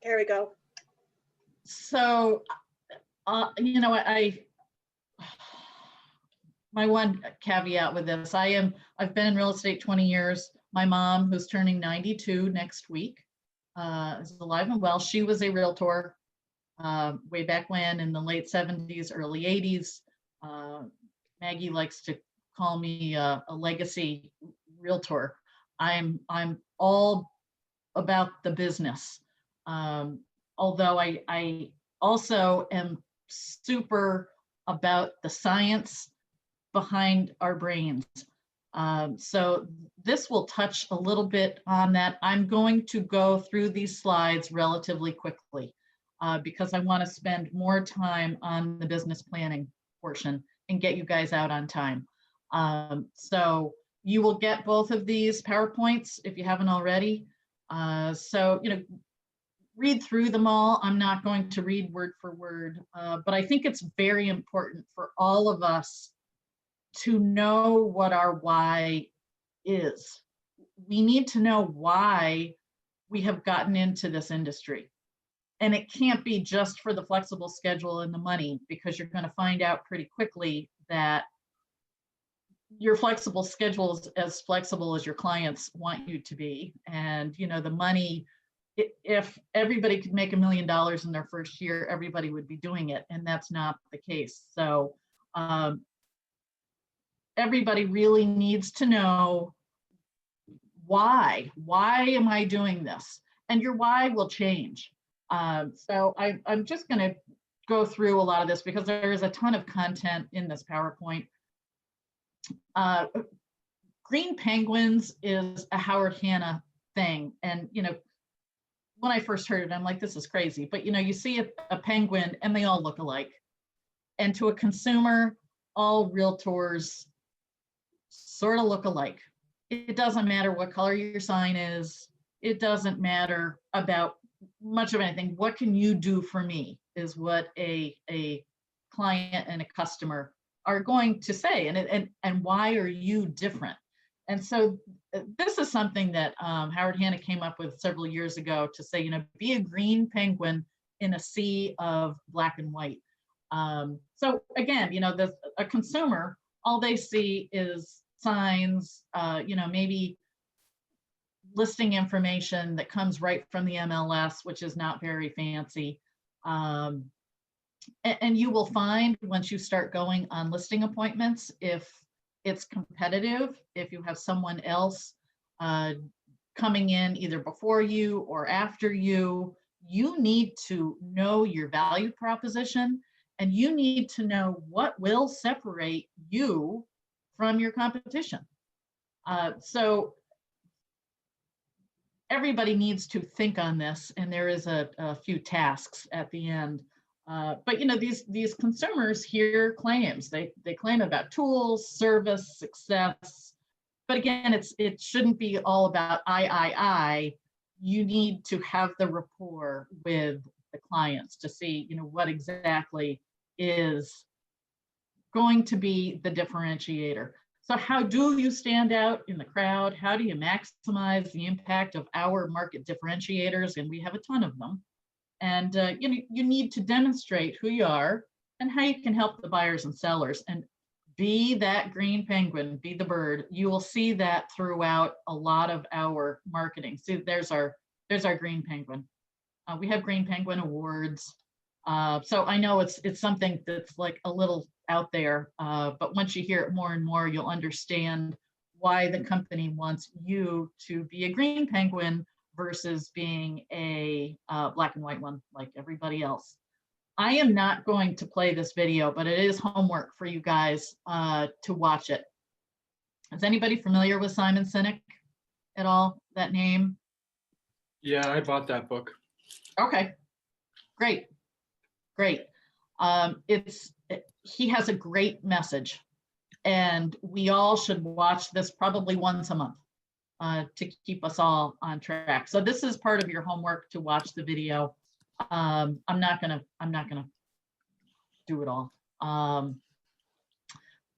There we go. So, you know, my one caveat with this, I've been in real estate 20 years. My mom, who's turning 92 next week, is alive and well. She was a realtor way back when in the late 70s, early 80s. Maggie likes to call me a legacy realtor. I'm all about the business. Although I also am super about the science behind our brains. So this will touch a little bit on that. I'm going to go through these slides relatively quickly because I want to spend more time on the business planning portion and get you guys out on time. So you will get both of these PowerPoints if you haven't already. So, you know, read through them all. I'm not going to read word for word, but I think it's very important for all of us to know what our why is. We need to know why we have gotten into this industry. And it can't be just for the flexible schedule and the money, because you're going to find out pretty quickly that your flexible schedule is as flexible as your clients want you to be. And, you know, the money, if everybody could make $1 million in their first year, everybody would be doing it. And that's not the case. So everybody really needs to know why am I doing this? And your why will change. So I'm just going to go through a lot of this because there is a ton of content in this PowerPoint. Green penguins is a Howard Hanna thing. And, you know, when I first heard it, I'm like, this is crazy. But, you know, you see a penguin and they all look alike. And to a consumer, all realtors sort of look alike. It doesn't matter what color your sign is. It doesn't matter about much of anything. What can you do for me is what a client and a customer are going to say. And why are you different? And so this is something that Howard Hanna came up with several years ago to say, you know, be a green penguin in a sea of black and white. So again, you know, a consumer, all they see is signs, you know, maybe listing information that comes right from the MLS, which is not very fancy. And you will find once you start going on listing appointments, if it's competitive, if you have someone else coming in either before you or after you, you need to know your value proposition and you need to know what will separate you from your competition. So everybody needs to think on this, and there is a few tasks at the end. But you know, these consumers hear claims. They claim about tools, service, success. But again, it shouldn't be all about I. You need to have the rapport with the clients to see, you know, what exactly is going to be the differentiator. So how do you stand out in the crowd? How do you maximize the impact of our market differentiators? And we have a ton of them. And you know, you need to demonstrate who you are and how you can help the buyers and sellers. And be that green penguin, be the bird. You will see that throughout a lot of our marketing. See, there's our green penguin. We have green penguin awards. So I know it's something that's like a little out there, but once you hear it more and more, you'll understand why the company wants you to be a green penguin versus being a black and white one like everybody else. I am not going to play this video, but it is homework for you guys to watch it. Is anybody familiar with Simon Sinek at all, that name? Yeah, I bought that book. Okay, great. He has a great message, and we all should watch this probably once a month to keep us all on track. So this is part of your homework to watch the video. I'm not gonna do it all.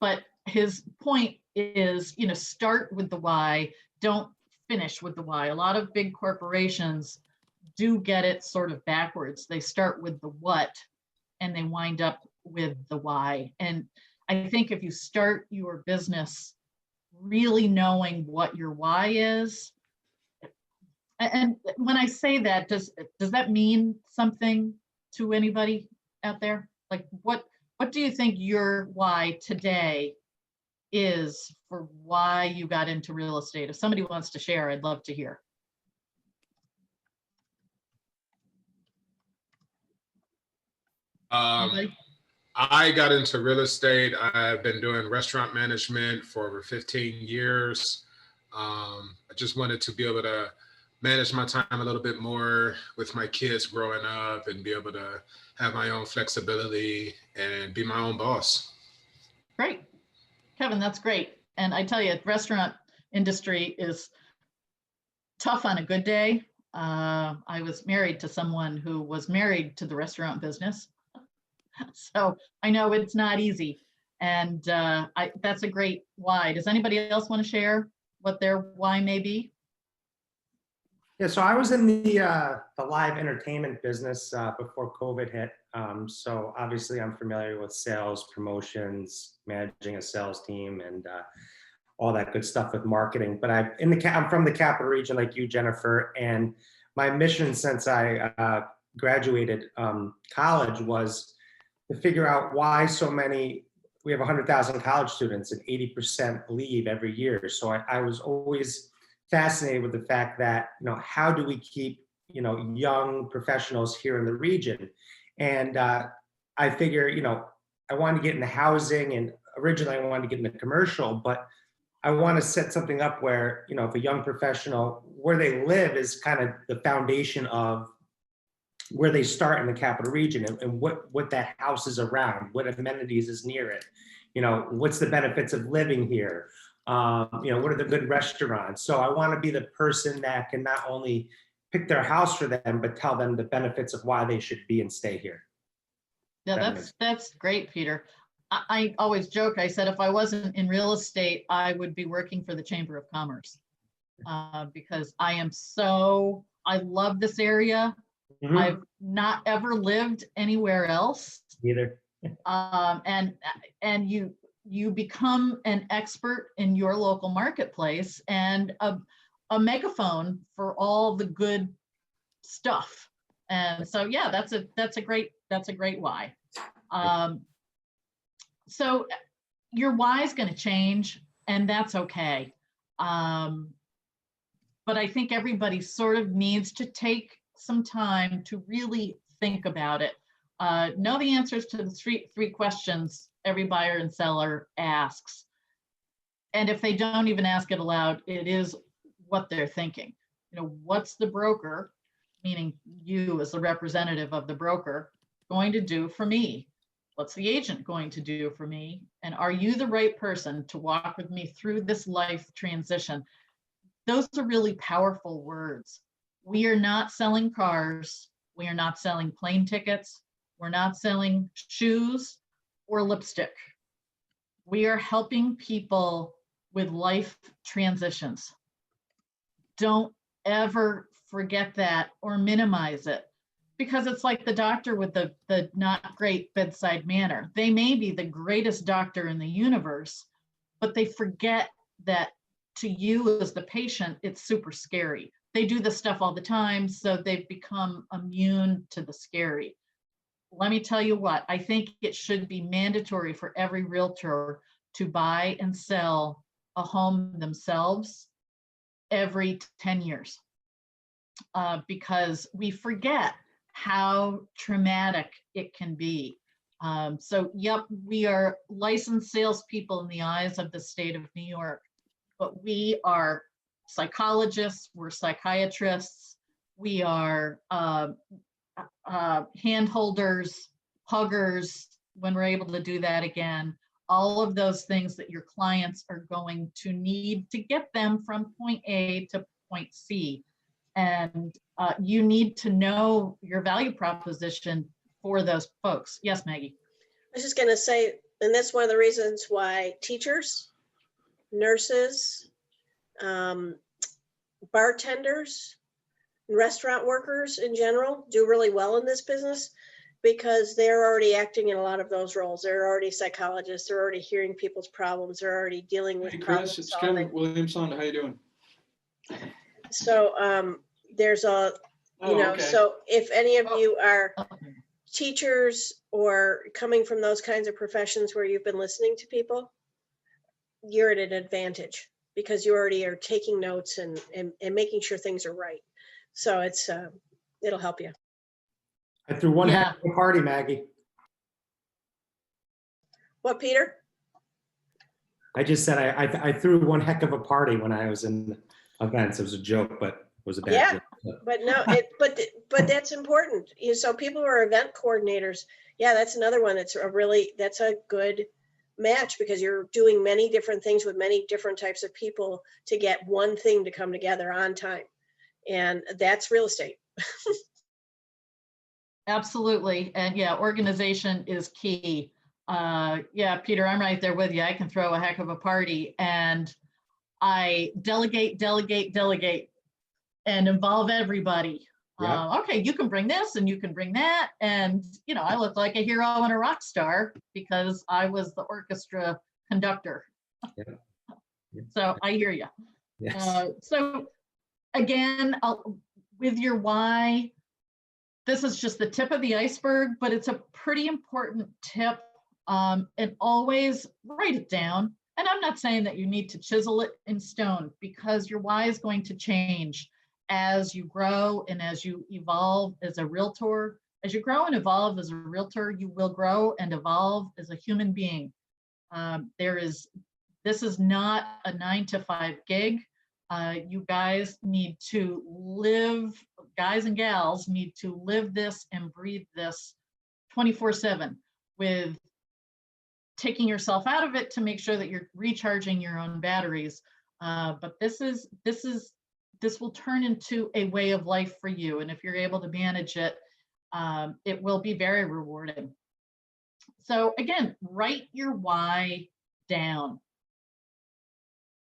But his point is, you know, start with the why, don't finish with the why. A lot of big corporations do get it sort of backwards. They start with the what and they wind up with the why. And I think if you start your business really knowing what your why is, and when I say that, does that mean something to anybody out there? Like what do you think your why today is for why you got into real estate? If somebody wants to share, I'd love to hear. Anybody? I got into real estate. I've been doing restaurant management for over 15 years. I just wanted to be able to manage my time a little bit more with my kids growing up and be able to have my own flexibility and be my own boss. Great. Kevin, that's great. And I tell you, restaurant industry is tough on a good day. I was married to someone who was married to the restaurant business. So I know it's not easy. And that's a great why. Does anybody else want to share what their why may be? Yeah, so I was in the live entertainment business before COVID hit. So obviously I'm familiar with sales, promotions, managing a sales team, and all that good stuff with marketing. But I'm from the Capital Region like you, Jennifer, and my mission since I graduated college was to figure out why so many, we have 100,000 college students and 80% leave every year. So I was always fascinated with the fact that, how do we keep, young professionals here in the region? And I figure, I wanted to get into housing, and originally I wanted to get into commercial, but I want to set something up where, if a young professional, where they live is kind of the foundation of where they start in the Capital Region, and what that house is around, what amenities is near it, what's the benefits of living here, what are the good restaurants. So I want to be the person that can not only pick their house for them, but tell them the benefits of why they should be and stay here. Yeah, that's great, Peter. I always joke, I said, if I wasn't in real estate, I would be working for the Chamber of Commerce because I love this area. Mm-hmm. I've not ever lived anywhere else. Either. And you become an expert in your local marketplace and a megaphone for all the good stuff. And so, yeah, that's a great why. So your why is going to change, and that's okay. But I think everybody sort of needs to take some time to really think about it. Know the answers to the three questions every buyer and seller asks. And if they don't even ask it aloud, it is what they're thinking. What's the broker, meaning you as the representative of the broker, going to do for me? What's the agent going to do for me? And are you the right person to walk with me through this life transition? Those are really powerful words. We are not selling cars. We are not selling plane tickets. We're not selling shoes or lipstick. We are helping people with life transitions. Don't ever forget that or minimize it, because it's like the doctor with the not great bedside manner. They may be the greatest doctor in the universe, but they forget that to you as the patient, it's super scary. They do this stuff all the time, so they've become immune to the scary. Let me tell you what, I think it should be mandatory for every realtor to buy and sell a home themselves every 10 years because we forget how traumatic it can be. So, yep, we are licensed salespeople in the eyes of the state of New York, but we are psychologists, we're psychiatrists, we are hand holders, huggers, when we're able to do that again, all of those things that your clients are going to need to get them from point A to point C. And you need to know your value proposition for those folks. Yes, Maggie. I was just going to say, and that's one of the reasons why teachers, nurses, bartenders restaurant workers in general do really well in this business because they're already acting in a lot of those roles. They're already psychologists. They're already hearing people's problems. They're already dealing with Hey, problem Chris, it's solving. Ken Williamson. How you doing? So there's a, you Oh, know, okay. so if any of you are Oh, teachers or coming from those kinds of professions where you've been listening to people, you're at an advantage because you already are taking notes and making sure things are right. So it's, it'll help you. I threw one Yeah. heck of a party, Maggie. What, Peter? I just said I threw one heck of a party when I was in events. It was a joke, but it was a bad Yeah. joke. But no, but that's important. So people who are event coordinators, yeah, that's another one. That's a good match because you're doing many different things with many different types of people to get one thing to come together on time. And that's real estate. absolutely. And yeah, organization is key. Yeah, Peter, I'm right there with you. I can throw a heck of a party and I delegate, and involve everybody. Yeah. Okay, you can bring this and you can bring that. And, you know, I look like a hero and a rock star because I was the orchestra conductor. Yeah. Yeah. So I hear you. Yes. So again, with your why, this is just the tip of the iceberg, but it's a pretty important tip. And always write it down. And I'm not saying that you need to chisel it in stone because your why is going to change as you grow and as you evolve as a realtor. As you grow and evolve as a realtor, you will grow and evolve as a human being. This is not a 9-to-5 gig. You guys need to live, guys and gals need to live this and breathe this 24/7 with taking yourself out of it to make sure that you're recharging your own batteries. But this will turn into a way of life for you. And if you're able to manage it, it will be very rewarding. So again, write your why down.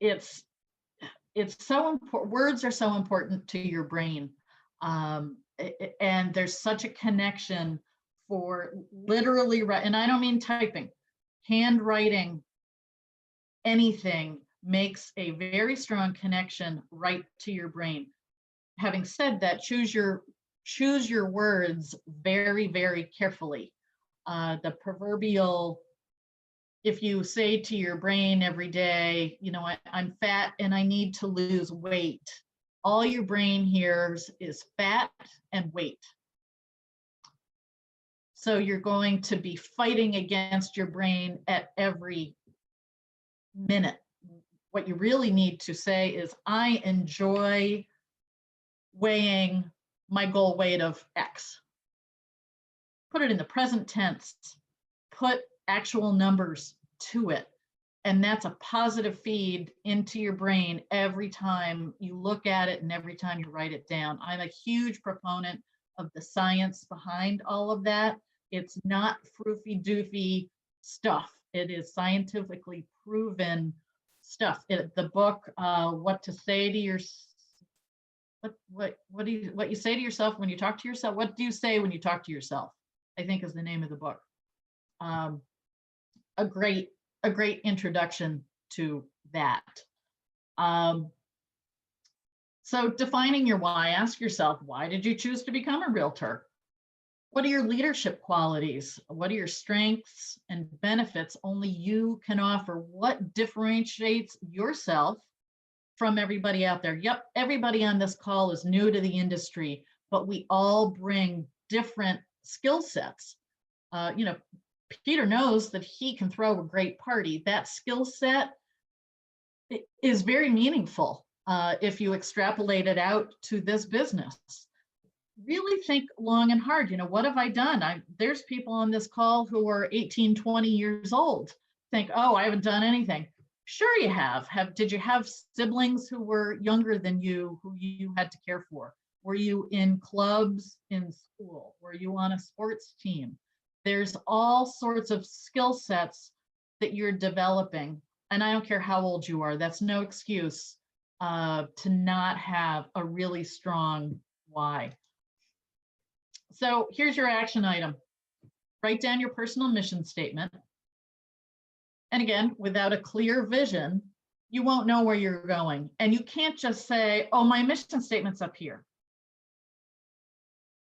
It's so important. Words are so important to your brain. And there's such a connection for literally, and I don't mean typing, handwriting, anything makes a very strong connection right to your brain. Having said that, choose your words very, very carefully. The proverbial, if you say to your brain every day, you know, I'm fat and I need to lose weight, all your brain hears is fat and weight. So you're going to be fighting against your brain at every minute. What you really need to say is, I enjoy weighing my goal weight of X. Put it in the present tense, put actual numbers to it. And that's a positive feed into your brain every time you look at it and every time you write it down. I'm a huge proponent of the science behind all of that. It's not froofy doofy stuff. It is scientifically proven stuff. The book, What to Say to Your, what you say to yourself when you talk to yourself. What do you say when you talk to yourself? I think is the name of the book. A great introduction to that. So defining your why, ask yourself, why did you choose to become a realtor? What are your leadership qualities? What are your strengths and benefits only you can offer? What differentiates yourself from everybody out there? Yep, everybody on this call is new to the industry, but we all bring different skill sets. You know, Peter knows that he can throw a great party. That skill set is very meaningful if you extrapolate it out to this business. Really think long and hard. You know, what have I done? There's people on this call who are 18, 20 years old. Think, oh, I haven't done anything. Sure you have. Did you have siblings who were younger than you who you had to care for? Were you in clubs in school? Were you on a sports team? There's all sorts of skill sets that you're developing. And I don't care how old you are, that's no excuse to not have a really strong why. So here's your action item. Write down your personal mission statement. And again, without a clear vision, you won't know where you're going. And you can't just say, oh, my mission statement's up here.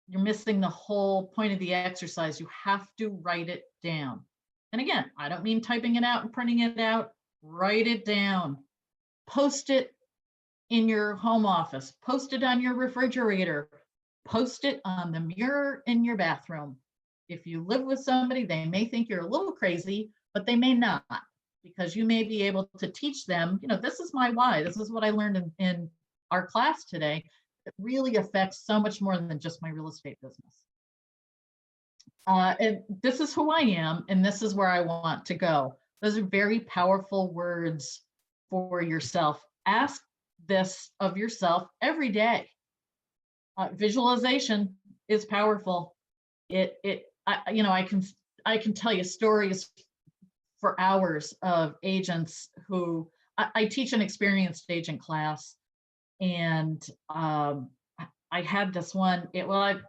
You're missing the whole point of the exercise. You have to write it down. And again, I don't mean typing it out and printing it out. Write it down. Post it in your home office. Post it on your refrigerator. Post it on the mirror in your bathroom. If you live with somebody, they may think you're a little crazy, but they may not, because you may be able to teach them, you know, this is my why. This is what I learned in our class today. It really affects so much more than just my real estate business. And this is who I am, and this is where I want to go. Those are very powerful words for yourself. Ask this of yourself every day. Visualization is powerful. I can tell you stories for hours of agents who I teach an experienced agent class, and I had this one. The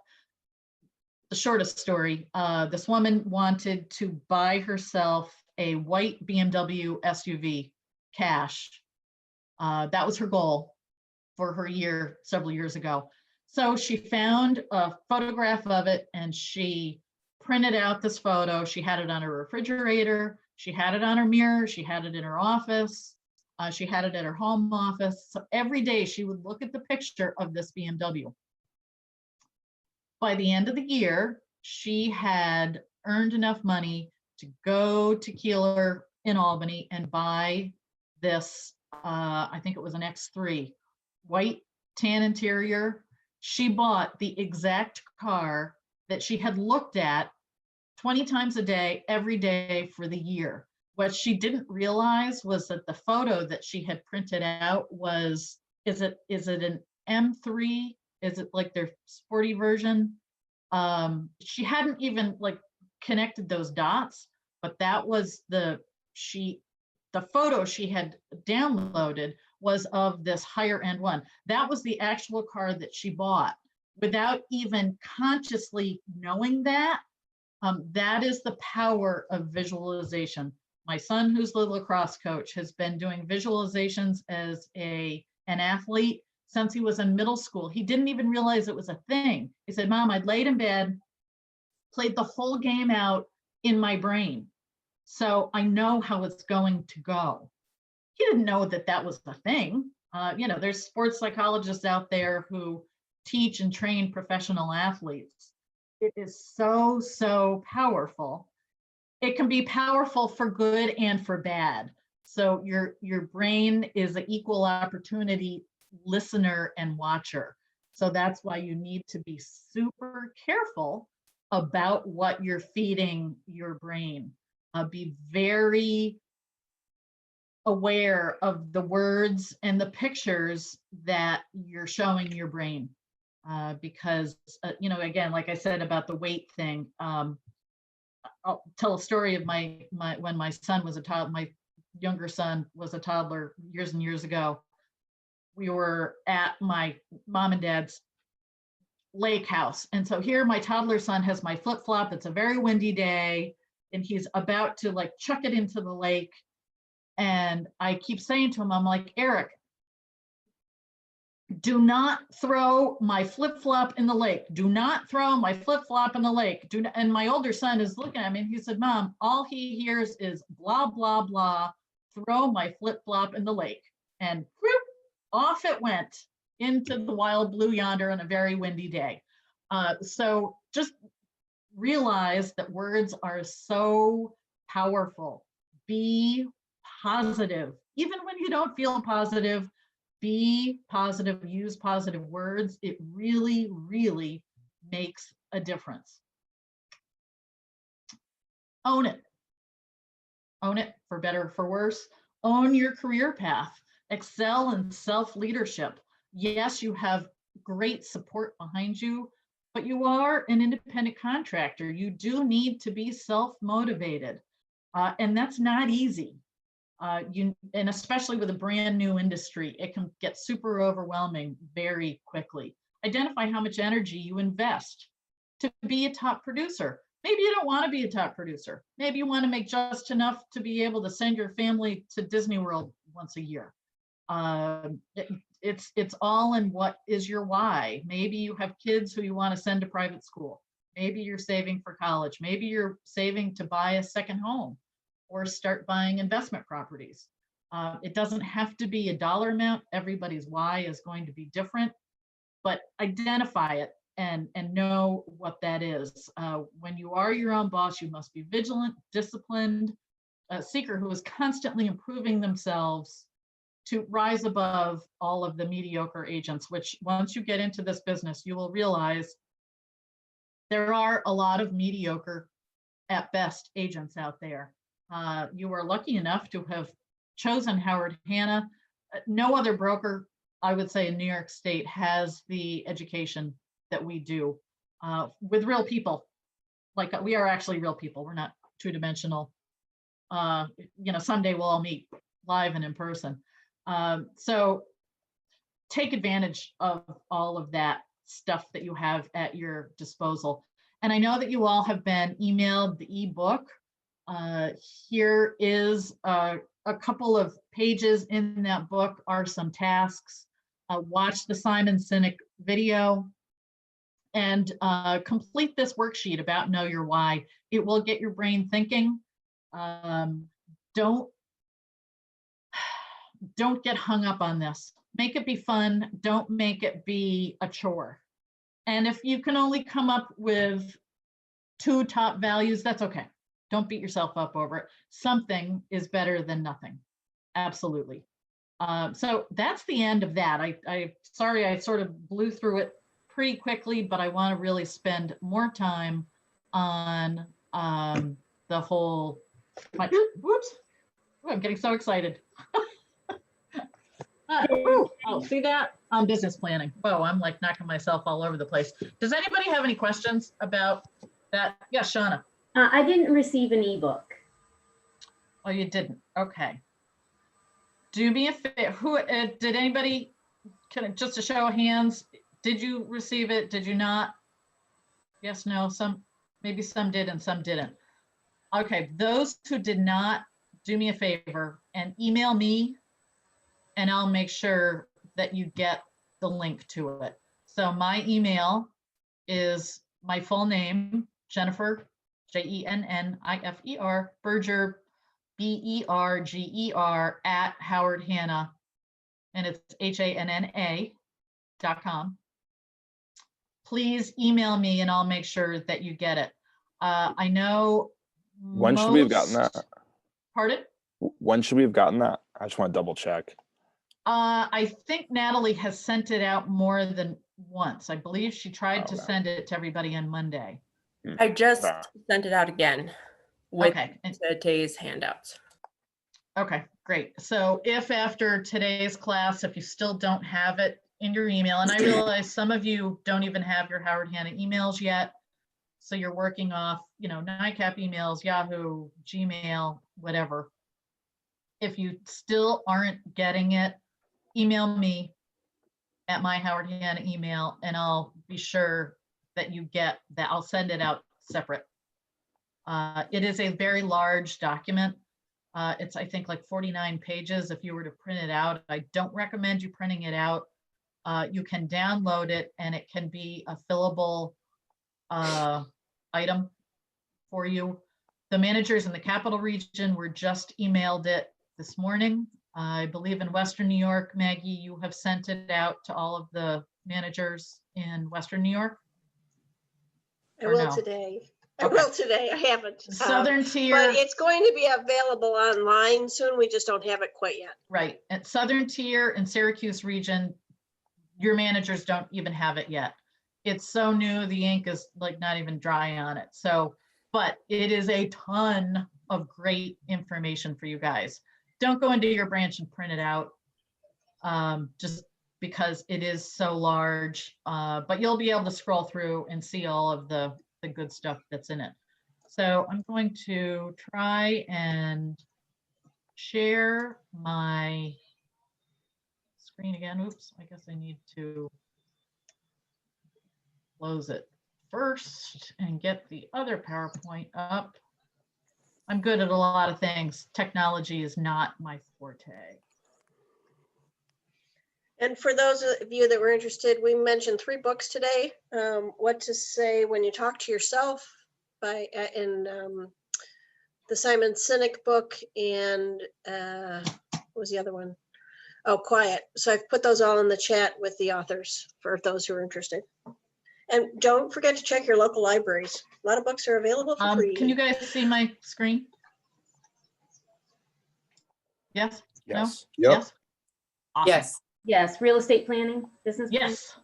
shortest story. This woman wanted to buy herself a white BMW SUV cash. That was her goal for her year several years ago. So she found a photograph of it and she printed out this photo. She had it on her refrigerator. She had it on her mirror. She had it in her office. She had it at her home office. So every day she would look at the picture of this BMW. By the end of the year, she had earned enough money to go to Keeler in Albany and buy this, I think it was an X3, white tan interior. She bought the exact car that she had looked at 20 times a day, every day for the year. What she didn't realize was that the photo that she had printed out was, is it an M3? Is it like their sporty version? She hadn't even like connected those dots, but that was the photo she had downloaded was of this higher end one. That was the actual car that she bought without even consciously knowing that. That is the power of visualization. My son, who's the lacrosse coach, has been doing visualizations as an athlete since he was in middle school. He didn't even realize it was a thing. He said, Mom, I'd laid in bed, played the whole game out in my brain. So I know how it's going to go. He didn't know that that was the thing. There's sports psychologists out there who teach and train professional athletes. It is so, so powerful. It can be powerful for good and for bad. So your brain is an equal opportunity listener and watcher. So that's why you need to be super careful about what you're feeding your brain. Be very aware of the words and the pictures that you're showing your brain. Because, again, like I said about the weight thing, I'll tell a story of when my son was a toddler, my younger son was a toddler years and years ago. We were at my mom and dad's lake house. And so here my toddler son has my flip-flop. It's a very windy day and he's about to like chuck it into the lake. And I keep saying to him, I'm like, Eric, do not throw my flip-flop in the lake. Do not throw my flip-flop in the lake. And my older son is looking at me and he said, Mom, all he hears is blah, blah, blah, throw my flip-flop in the lake. And whoop, off it went into the wild blue yonder on a very windy day. So just realize that words are so powerful. Be positive. Even when you don't feel positive, be positive, use positive words. It really, really makes a difference. Own it. Own it, for better or for worse. Own your career path. Excel in self-leadership. Yes, you have great support behind you, but you are an independent contractor. You do need to be self-motivated, and that's not easy. And especially with a brand new industry, it can get super overwhelming very quickly. Identify how much energy you invest to be a top producer. Maybe you don't want to be a top producer. Maybe you want to make just enough to be able to send your family to Disney World once a year. It's all in what is your why. Maybe you have kids who you want to send to private school. Maybe you're saving for college. Maybe you're saving to buy a second home or start buying investment properties. It doesn't have to be a dollar amount. Everybody's why is going to be different, but identify it and know what that is. When you are your own boss, you must be vigilant, disciplined, a seeker who is constantly improving themselves to rise above all of the mediocre agents, which once you get into this business, you will realize there are a lot of mediocre at best agents out there. You are lucky enough to have chosen Howard Hanna. No other broker, I would say, in New York State has the education that we do with real people. Like, we are actually real people. We're not two-dimensional. Someday we'll all meet live and in person. So take advantage of all of that stuff that you have at your disposal. And I know that you all have been emailed the ebook. Here is a couple of pages in that book are some tasks. Watch the Simon Sinek video and complete this worksheet about Know Your Why. It will get your brain thinking. Don't get hung up on this. Make it be fun. Don't make it be a chore. And if you can only come up with 2 top values, that's okay. Don't beat yourself up over it. Something is better than nothing. Absolutely. So that's the end of that. Sorry, I sort of blew through it pretty quickly, but I want to really spend more time on the whole. Whoops! Ooh, I'm getting so excited. See that? On business planning. Whoa, I'm like knocking myself all over the place. Does anybody have any questions about that? Yes, Shauna. I didn't receive an ebook. Oh, you didn't? Okay. Do me a favor. Who did anybody? Just a show of hands. Did you receive it? Did you not? Yes, no. Maybe some did and some didn't. Okay, those who did not, do me a favor and email me, and I'll make sure that you get the link to it. So my email is my full name, Jennifer, Jennifer, Berger, Berger at Howard Hanna, and it's HANNA.com. Please email me and I'll make sure that you get it. I know. When should we have gotten that? Pardon? When should we have gotten that? I just want to double check. I think Natalie has sent it out more than once. I believe she tried to send it to everybody on Monday. I just sent it out again with today's handouts. Okay, great. So if after today's class, if you still don't have it in your email, and I realize some of you don't even have your Howard Hanna emails yet, so you're working off, NICAP emails, Yahoo, Gmail, whatever. If you still aren't getting it, email me at my Howard Hanna email, and I'll be sure that you get that. I'll send it out separate. It is a very large document. It's, I think, like 49 pages. If you were to print it out, I don't recommend you printing it out. You can download it, and it can be a fillable item for you. The managers in the Capital Region were just emailed it this morning. I believe in Western New York, Maggie, you have sent it out to all of the managers in Western New York? I will today. I will today. I haven't. Southern Tier. But it's going to be available online soon. We just don't have it quite yet. Right. At Southern Tier and Syracuse Region, your managers don't even have it yet. It's so new, the ink is like not even dry on it. So, but it is a ton of great information for you guys. Don't go into your branch and print it out just because it is so large, but you'll be able to scroll through and see all of the good stuff that's in it. So I'm going to try and share my screen again. Oops, I guess I need to close it first and get the other PowerPoint up. I'm good at a lot of things. Technology is not my forte. And for those of you that were interested, we mentioned 3 books today. What to Say When You Talk to Yourself by the Simon Sinek book, and what was the other one? Oh, Quiet. So I've put those all in the chat with the authors for those who are interested. And don't forget to check your local libraries. A lot of books are available for free. Can you guys see my screen? Yes? Yes. No? Yep. Yes? Awesome. Yes. Yes, real estate planning, business. planning. Yes.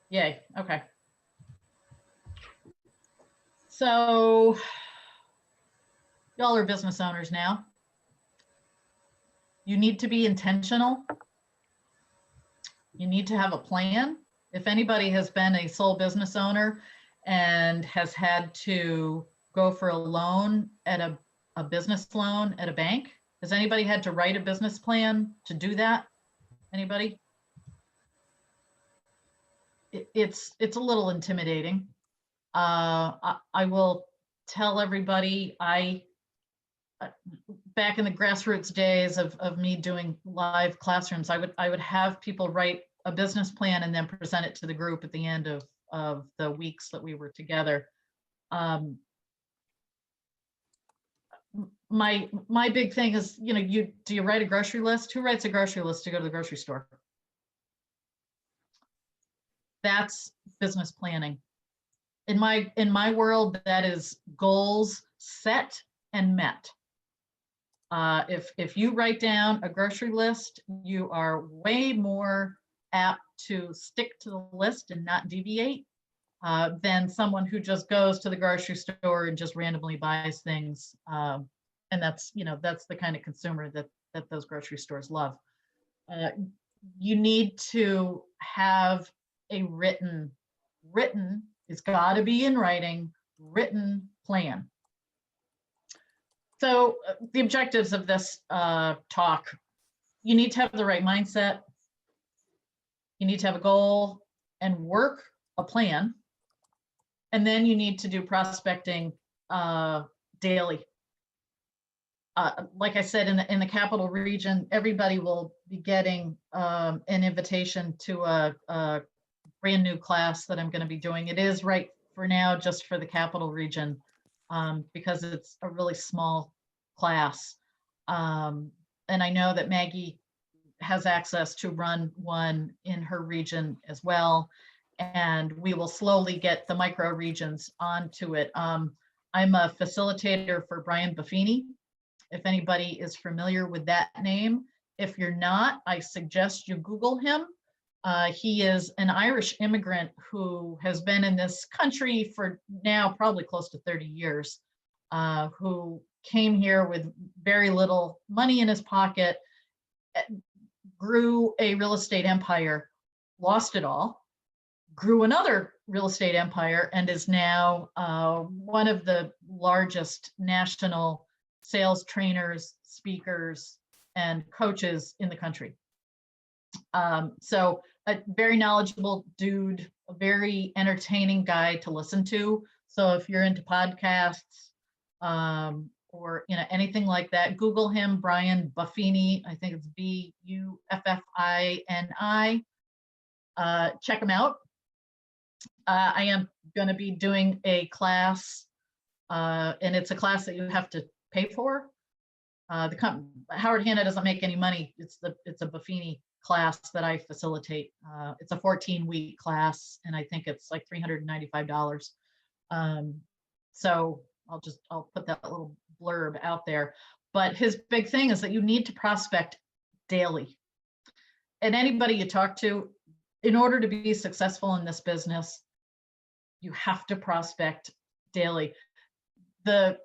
Yay, okay. So y'all are business owners now. You need to be intentional. You need to have a plan. If anybody has been a sole business owner and has had to go for a loan at a business loan at a bank, has anybody had to write a business plan to do that? Anybody? It's a little intimidating. I will tell everybody, back in the grassroots days of me doing live classrooms, I would have people write a business plan and then present it to the group at the end of the weeks that we were together. My big thing is, do you write a grocery list? Who writes a grocery list to go to the grocery store? That's business planning. In my world, that is goals set and met. If you write down a grocery list, you are way more apt to stick to the list and not deviate than someone who just goes to the grocery store and just randomly buys things. And that's the kind of consumer that those grocery stores love. You need to have a written, it's got to be in writing, written plan. So the objectives of this talk, you need to have the right mindset. You need to have a goal and work a plan. And then you need to do prospecting daily. Like I said, in the capital region, everybody will be getting an invitation to a brand new class that I'm going to be doing. It is right for now just for the capital region because it's a really small class. And I know that Maggie has access to run one in her region as well. And we will slowly get the micro regions onto it. I'm a facilitator for Brian Buffini, if anybody is familiar with that name. If you're not, I suggest you Google him. He is an Irish immigrant who has been in this country for now probably close to 30 years, who came here with very little money in his pocket, grew a real estate empire, lost it all, grew another real estate empire, and is now one of the largest national sales trainers, speakers, and coaches in the country. So a very knowledgeable dude, a very entertaining guy to listen to. So if you're into podcasts or anything like that, Google him, Brian Buffini. I think it's Buffini. Check him out. I am going to be doing a class, and it's a class that you have to pay for. Howard Hanna doesn't make any money. It's a Buffini class that I facilitate. It's a 14-week class, and I think it's like $395. So I'll put that little blurb out there. But his big thing is that you need to prospect daily. And anybody you talk to, in order to be successful in this business, you have to prospect daily. The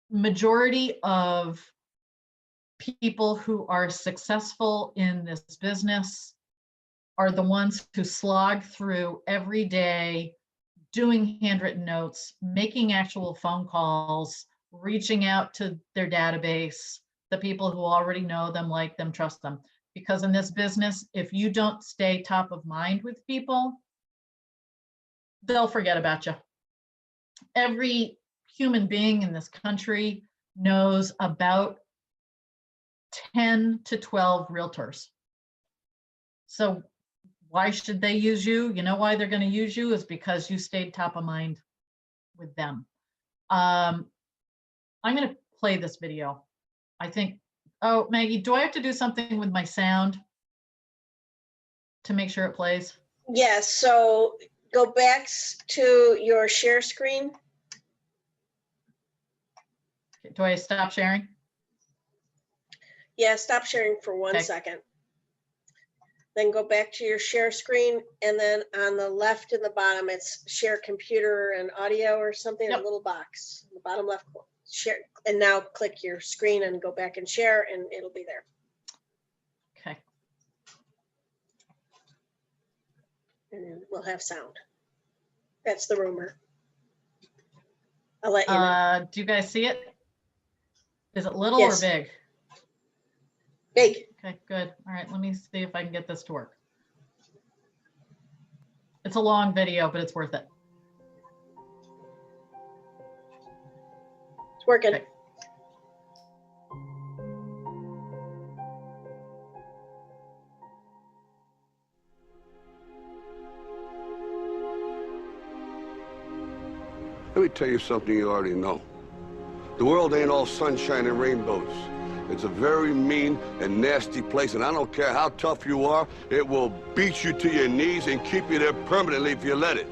majority of people who are successful in this business are the ones who slog through every day, doing handwritten notes, making actual phone calls, reaching out to their database, the people who already know them, like them, trust them. Because in this business, if you don't stay top of mind with people, they'll forget about you. Every human being in this country knows about 10 to 12 realtors. So why should they use you? You know why they're going to use you is because you stayed top of mind with them. I'm going to play this video. I think, oh, Maggie, do I have to do something with my sound to make sure it plays? Yes, so go back to your share screen. Do I stop sharing? Yeah, stop sharing for 1 Okay. second. Then go back to your share screen, and then on the left in the bottom, it's share computer and audio or something, Yep. a little box, in the bottom left, share, and now click your screen and go back and share, and it'll be there. Okay. And then we'll have sound. That's the rumor. I'll let you know. Do you guys see it? Is it little Yes. or big? Big. Okay, good. All right, let me see if I can get this to work. It's a long video, but it's worth it. It's working. Okay. Let me tell you something you already know. The world ain't all sunshine and rainbows. It's a very mean and nasty place, and I don't care how tough you are, it will beat you to your knees and keep you there permanently if you let it.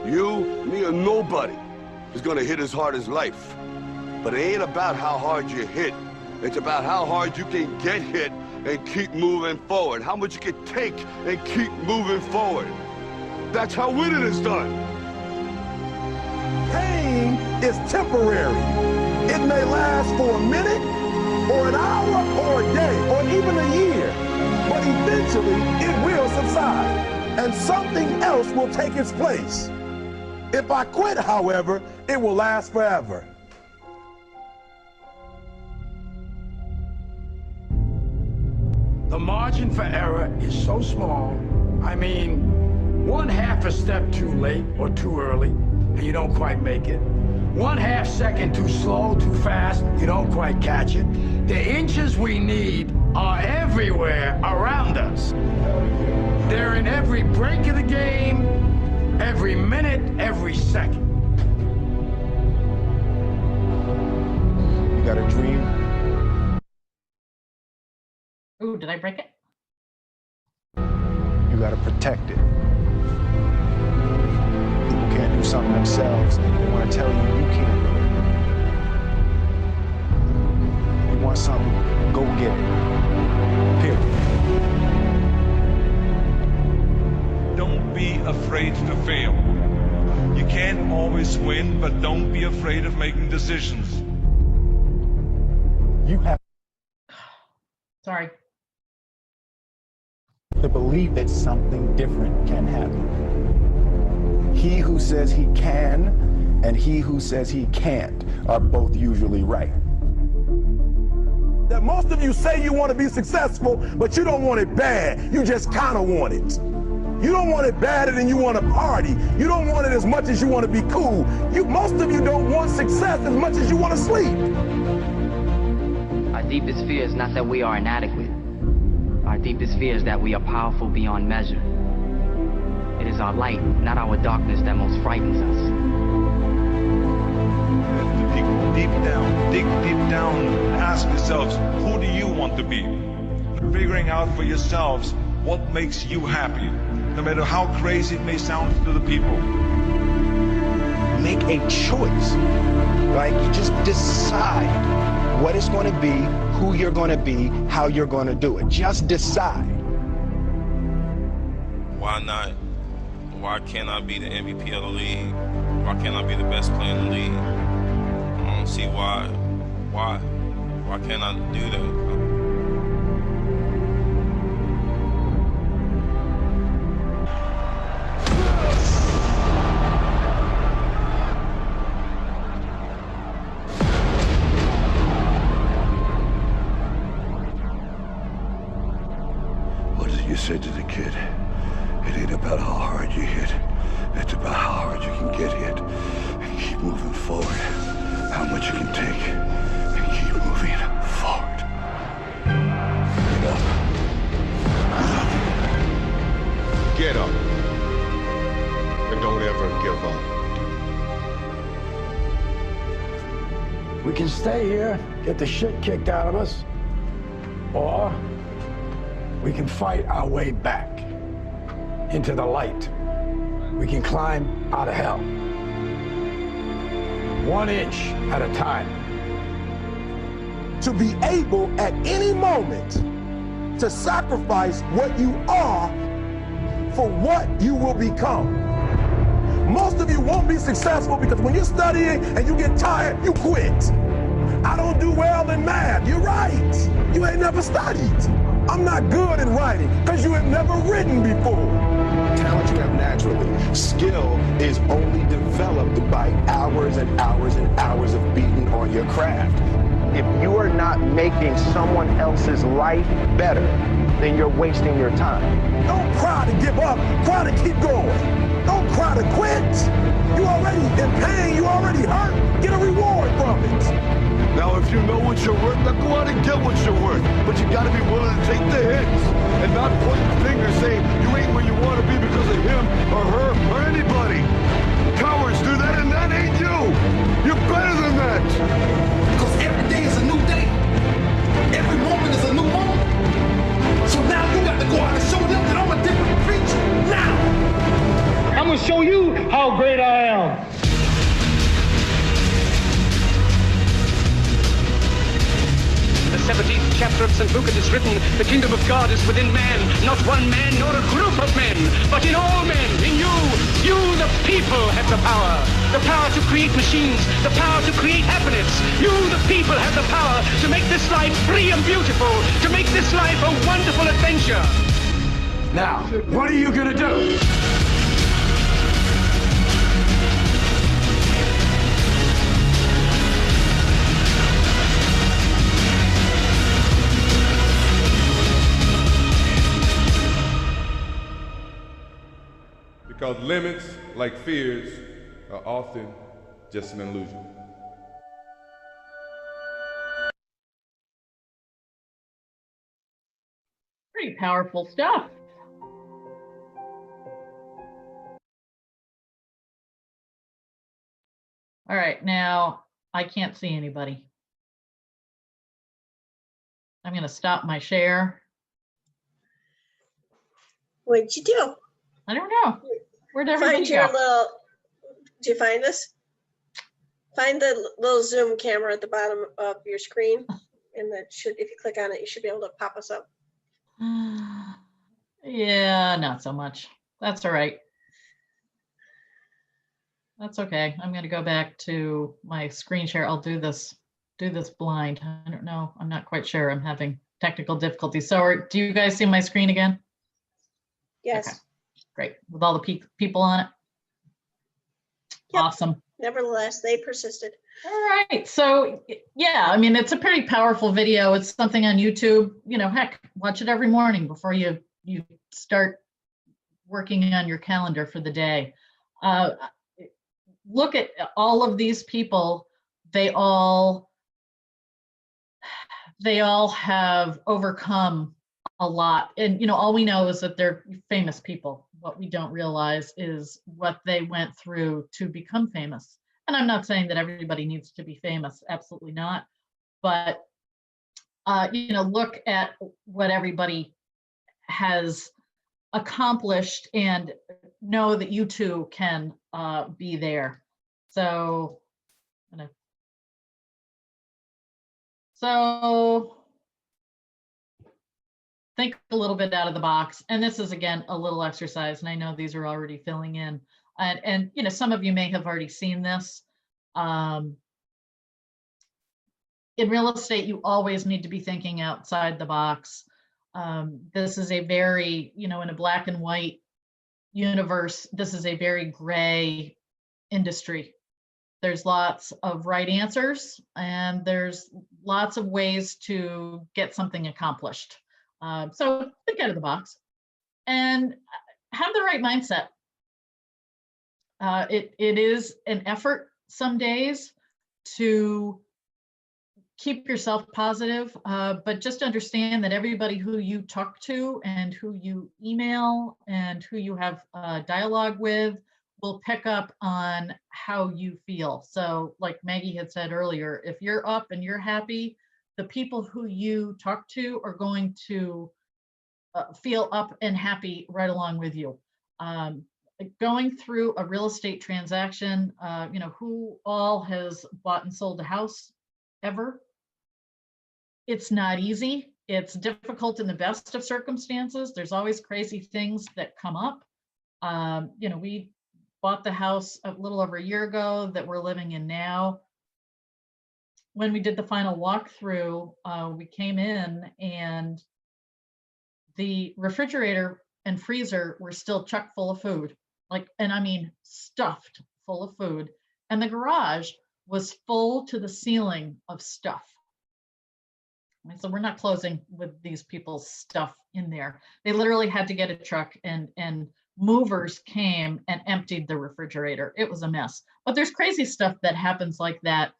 You, me, or nobody is gonna hit as hard as life. But it ain't about how hard you hit. It's about how hard you can get hit and keep moving forward. How much you can take and keep moving forward. That's how winning is done. Pain is temporary. It may last for a minute, or an hour, or a day, or even a year. But eventually, it will subside, and something else will take its place. If I quit, however, it will last forever. The margin for error is so small. I mean, 1/2 a step too late or too early, and you don't quite make it. 1/2 second too slow, too fast, you don't quite catch it. The inches we need are everywhere around us. They're in every break of the game, every minute, every second. You got a dream? Ooh, did I break it? You got to protect it. People can't do something themselves. They want to tell you you can't do it. You want something, go get it. Period. Don't be afraid to fail. You can't always win, but don't be afraid of making decisions. You have Sorry. to believe that something different can happen. He who says he can and he who says he can't are both usually right. That most of you say you want to be successful, but you don't want it bad. You just kind of want it. You don't want it badder than you want to party. You don't want it as much as you want to be cool. Most of you don't want success as much as you want to sleep. Our deepest fear is not that we are inadequate. Our deepest fear is that we are powerful beyond measure. It is our light, not our darkness, that most frightens us. Dig deep down, and ask yourselves, who do you want to be? Figuring out for yourselves what makes you happy, no matter how crazy it may sound to the people. Make a choice. Like, you just decide what it's going to be, who you're going to be, how you're going to do it. Just decide. Why not? Why can't I be the MVP of the league? Why can't I be the best player in the league? I don't see why. Why can't I do that? What is it you said to the kid? It ain't about how hard you hit. It's about how hard forward how much you can take and keep moving forward. Get up. Get up. And don't ever give up. We can stay here, get the shit kicked out of us, or we can fight our way back into the light. We can climb out of hell. 1 inch at a time. To be able at any moment to sacrifice what you are for what you will become. Most of you won't be successful because when you're studying and you get tired, you quit. I don't do well in math. You're right. You ain't never studied. I'm not good in writing because you have never written before. Talent you have naturally. Skill is only developed by hours and hours and hours of beating on your craft. If you are not making someone else's life better, then you're wasting your time. Don't cry to give up. Cry to keep going. Don't cry to quit. You already in pain. You already hurt. Get a reward from it. Now, if you know what you're worth, now go out and get what you're worth. But you gotta be willing to take the hits and not point the finger saying you ain't where you want to be because of him or her or anybody. Cowards do that, and that ain't you. You're better than that. Because every day is a new day. Every moment is a new moment. So now you got to go out and show them that I'm a different creature. Now. I'm gonna show you how great I am. The 17th chapter of St. Luke it is written, the kingdom of God is within man, not one man nor a group of men, but in all men, in you. You, the people, have the power. The power to create machines, the power to create happiness. You, the people, have the power to make this life free and beautiful, to make this life a wonderful adventure. Now, what are you gonna do? Because limits, like fears, are often just an illusion. Pretty powerful stuff. All right, now I can't see anybody. I'm going to stop my share. What'd you do? I don't know. Where'd everybody Find your go? little, did you find this? Find the little zoom camera at the bottom of your screen. And that should, if you click on it, you should be able to pop us up. Yeah, not so much. That's all right. That's okay. I'm going to go back to my screen share. I'll do this blind. I don't know. I'm not quite sure. I'm having technical difficulties. So do you guys see my screen again? Yes. Okay. Great. With all the people on it. Yep. Awesome. Nevertheless, they persisted. All right. So yeah, I mean, it's a pretty powerful video. It's something on YouTube, you know, heck, watch it every morning before you start working on your calendar for the day. Look at all of these people. They all have overcome a lot. And, you know, all we know is that they're famous people. What we don't realize is what they went through to become famous. And I'm not saying that everybody needs to be famous, absolutely not. But, you know, look at what everybody has accomplished and know that you too can be there. So think a little bit out of the box. And this is, again, a little exercise. And I know these are already filling in. And you know, some of you may have already seen this. In real estate, you always need to be thinking outside the box. This is a very, you know, in a black and white universe, this is a very gray industry. There's lots of right answers, and there's lots of ways to get something accomplished. So think out of the box and have the right mindset. It is an effort some days to keep yourself positive, but just understand that everybody who you talk to and who you email and who you have dialogue with will pick up on how you feel. So like Maggie had said earlier, if you're up and you're happy, the people who you talk to are going to feel up and happy right along with you. Going through a real estate transaction, who all has bought and sold a house ever? It's not easy. It's difficult in the best of circumstances. There's always crazy things that come up. We bought the house a little over a year ago that we're living in now. When we did the final walkthrough, we came in and the refrigerator and freezer were still chock full of food, and I mean stuffed full of food. And the garage was full to the ceiling of stuff. So we're not closing with these people's stuff in there. They literally had to get a truck and movers came and emptied the refrigerator. It was a mess. But there's crazy stuff that happens like that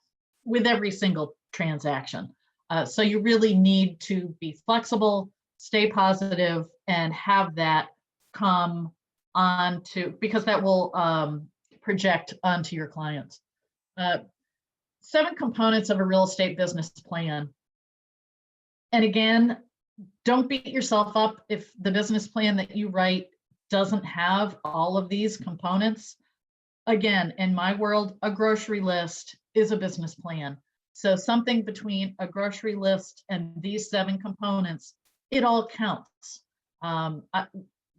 with every single transaction. So you really need to be flexible, stay positive, and have that come onto, because that will project onto your clients. 7 components of a real estate business plan. And again, don't beat yourself up if the business plan that you write doesn't have all of these components. Again, in my world, a grocery list is a business plan. So something between a grocery list and these 7 components, it all counts.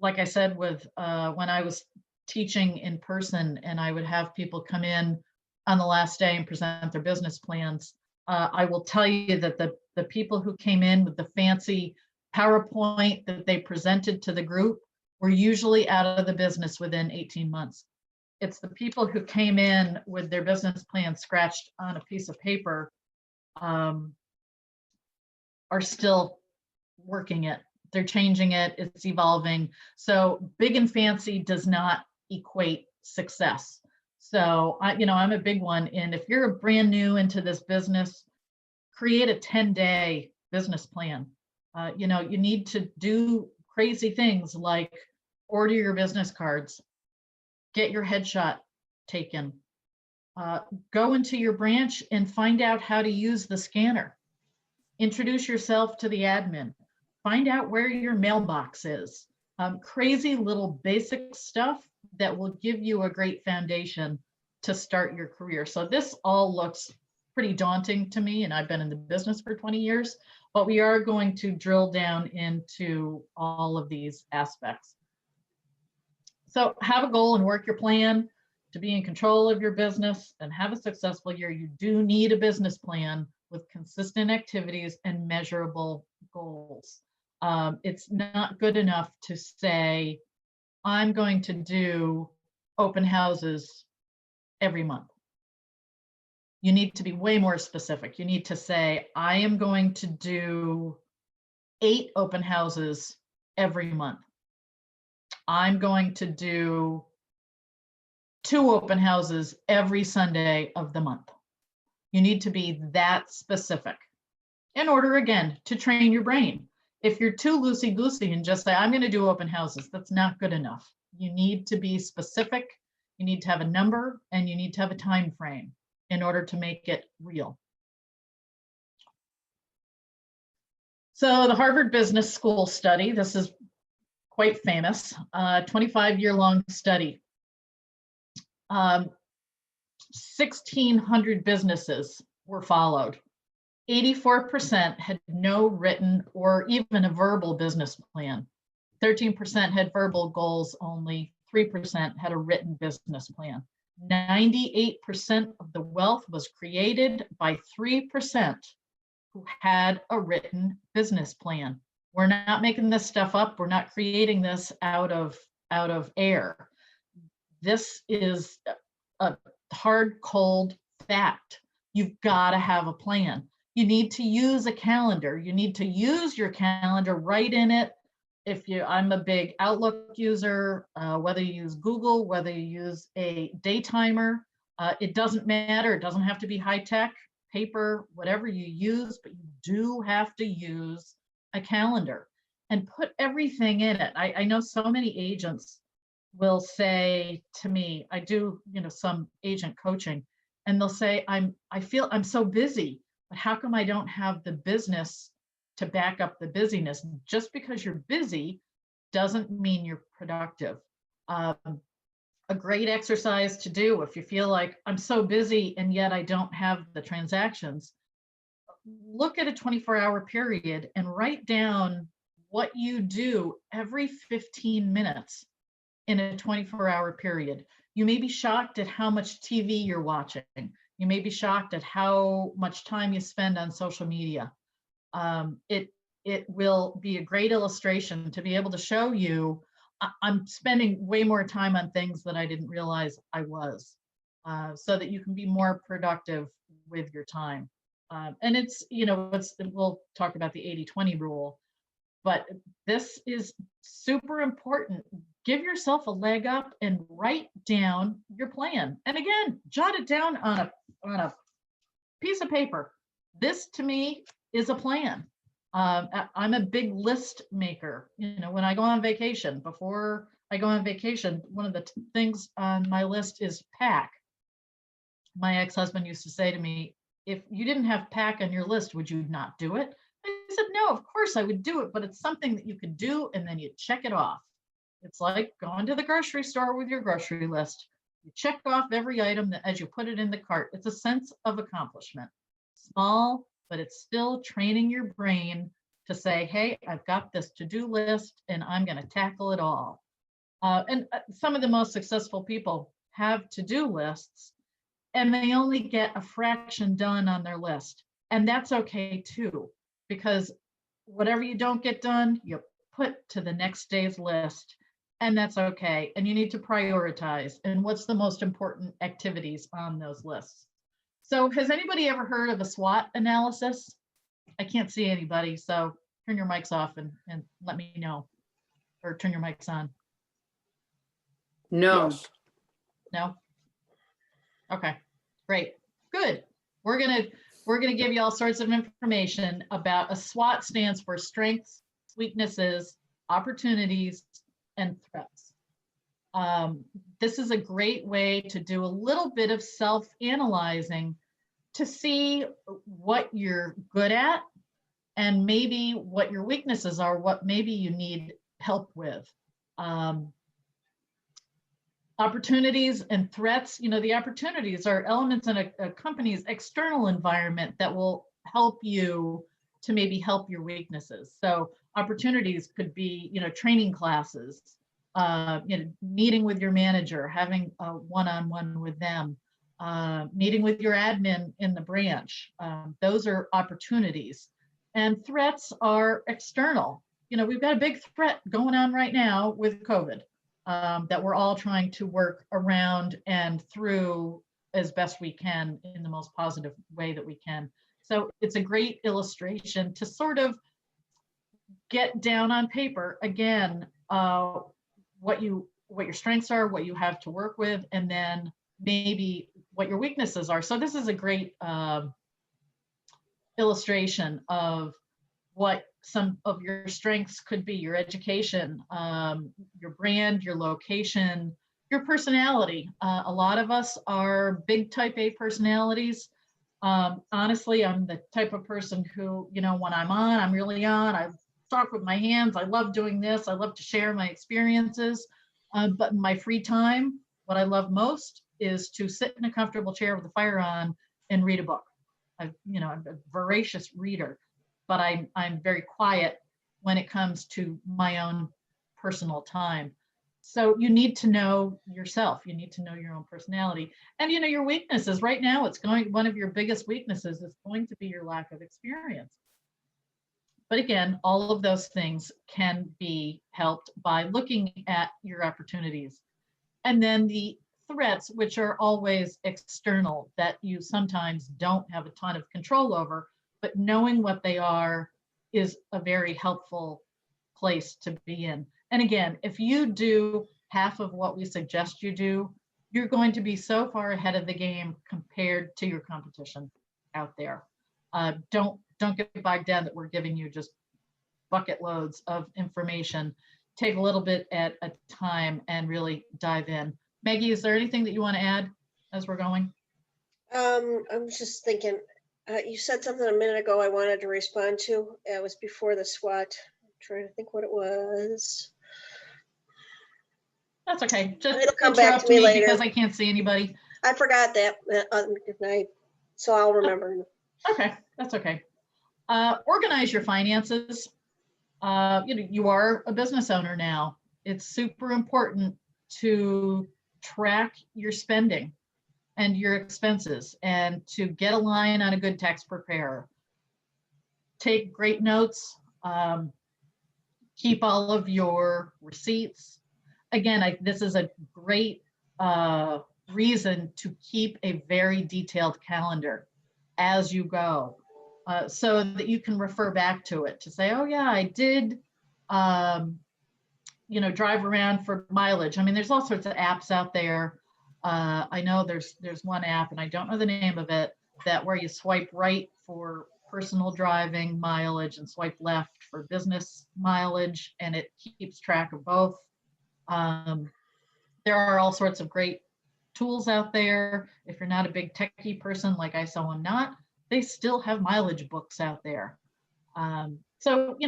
Like I said, when I was teaching in person and I would have people come in on the last day and present their business plans, I will tell you that the people who came in with the fancy PowerPoint that they presented to the group were usually out of the business within 18 months. It's the people who came in with their business plan scratched on a piece of paper are still working it. They're changing it, it's evolving. So big and fancy does not equate success. So I'm a big one. And if you're brand new into this business, create a 10-day business plan. You need to do crazy things like order your business cards, get your headshot taken, go into your branch and find out how to use the scanner, introduce yourself to the admin, find out where your mailbox is. Crazy little basic stuff that will give you a great foundation to start your career. So this all looks pretty daunting to me, and I've been in the business for 20 years, but we are going to drill down into all of these aspects. So have a goal and work your plan to be in control of your business and have a successful year. You do need a business plan with consistent activities and measurable goals. It's not good enough to say, I'm going to do open houses every month. You need to be way more specific. You need to say, I am going to do 8 open houses every month. I'm going to do 2 open houses every Sunday of the month. You need to be that specific in order, again, to train your brain. If you're too loosey-goosey and just say, I'm going to do open houses, that's not good enough. You need to be specific. You need to have a number and you need to have a time frame in order to make it real. So the Harvard Business School study, this is quite famous, 25-year-long study. 1,600 businesses were followed. 84% had no written or even a verbal business plan. 13% had verbal goals only. 3% had a written business plan. 98% of the wealth was created by 3% who had a written business plan. We're not making this stuff up. We're not creating this out of air. This is a hard, cold fact. You've got to have a plan. You need to use a calendar. You need to use your calendar, write in it. I'm a big Outlook user, whether you use Google, whether you use a day timer, It doesn't matter. It doesn't have to be high tech, paper, whatever you use, but you do have to use a calendar and put everything in it. I know so many agents will say to me, I do, some agent coaching, and they'll say, I feel I'm so busy, but how come I don't have the business to back up the busyness? Just because you're busy doesn't mean you're productive. A great exercise to do if you feel like I'm so busy and yet I don't have the transactions, look at a 24-hour period and write down what you do every 15 minutes in a 24-hour period. You may be shocked at how much TV you're watching. You may be shocked at how much time you spend on social media. It will be a great illustration to be able to show you I'm spending way more time on things that I didn't realize I was, so that you can be more productive with your time. And we'll talk about the 80-20 rule, but this is super important. Give yourself a leg up and write down your plan. And again, jot it down on a piece of paper. This to me is a plan. I'm a big list maker. When I go on vacation, before I go on vacation, one of the things on my list is pack. My ex-husband used to say to me, if you didn't have pack on your list, would you not do it? I said, no, of course I would do it, but it's something that you could do and then you check it off. It's like going to the grocery store with your grocery list. You check off every item that as you put it in the cart. It's a sense of accomplishment. Small, but it's still training your brain to say, hey, I've got this to-do list and I'm going to tackle it all. And some of the most successful people have to-do lists and they only get a fraction done on their list. And that's okay too, because whatever you don't get done, you put to the next day's list, and that's okay. And you need to prioritize and what's the most important activities on those lists. So has anybody ever heard of a SWOT analysis? I can't see anybody, so turn your mics off and let me know, or turn your mics on. No. Yes. No? Okay, great, good. We're gonna give you all sorts of information about a SWOT. Stands for strengths, weaknesses, opportunities, and threats. This is a great way to do a little bit of self-analyzing to see what you're good at and maybe what your weaknesses are, what maybe you need help with. Opportunities and threats, the opportunities are elements in a company's external environment that will help you to maybe help your weaknesses. So opportunities could be, training classes, meeting with your manager, having a one-on-one with them, meeting with your admin in the branch. Those are opportunities. And threats are external. We've got a big threat going on right now with COVID that we're all trying to work around and through as best we can in the most positive way that we can. So it's a great illustration to sort of get down on paper, again, what your strengths are, what you have to work with, and then maybe what your weaknesses are. So this is a great illustration of what some of your strengths could be: your education, your brand, your location, your personality. A lot of us are big type A personalities. Honestly, I'm the type of person who, when I'm on, I'm really on. I talk with my hands. I love doing this. I love to share my experiences. But in my free time, what I love most is to sit in a comfortable chair with the fire on and read a book. I'm a voracious reader, but I'm very quiet when it comes to my own personal time. So you need to know yourself. You need to know your own personality and your weaknesses. Right now, one of your biggest weaknesses is going to be your lack of experience. But again, all of those things can be helped by looking at your opportunities. And then the threats, which are always external, that you sometimes don't have a ton of control over, but knowing what they are is a very helpful place to be in. And again, if you do half of what we suggest you do, you're going to be so far ahead of the game compared to your competition out there. Don't get bogged down that we're giving you just bucket loads of information. Take a little bit at a time and really dive in. Maggie, is there anything that you want to add as we're going? I'm just thinking, you said something a minute ago I wanted to respond to. It was before the SWOT. I'm trying to think what it was. That's okay. Just it'll come back interrupt to me later because I can't see anybody. I forgot that, so I'll remember. Okay, that's okay. Organize your finances. You are a business owner now. It's super important to track your spending and your expenses and to get a line on a good tax preparer. Take great notes. Keep all of your receipts. Again, this is a great reason to keep a very detailed calendar as you go, so that you can refer back to it to say, oh yeah, I did, drive around for mileage. I mean, there's all sorts of apps out there. I know there's one app, and I don't know the name of it, that where you swipe right for personal driving mileage and swipe left for business mileage, and it keeps track of both. There are all sorts of great tools out there. If you're not a big techie person like I so am not, they still have mileage books out there. So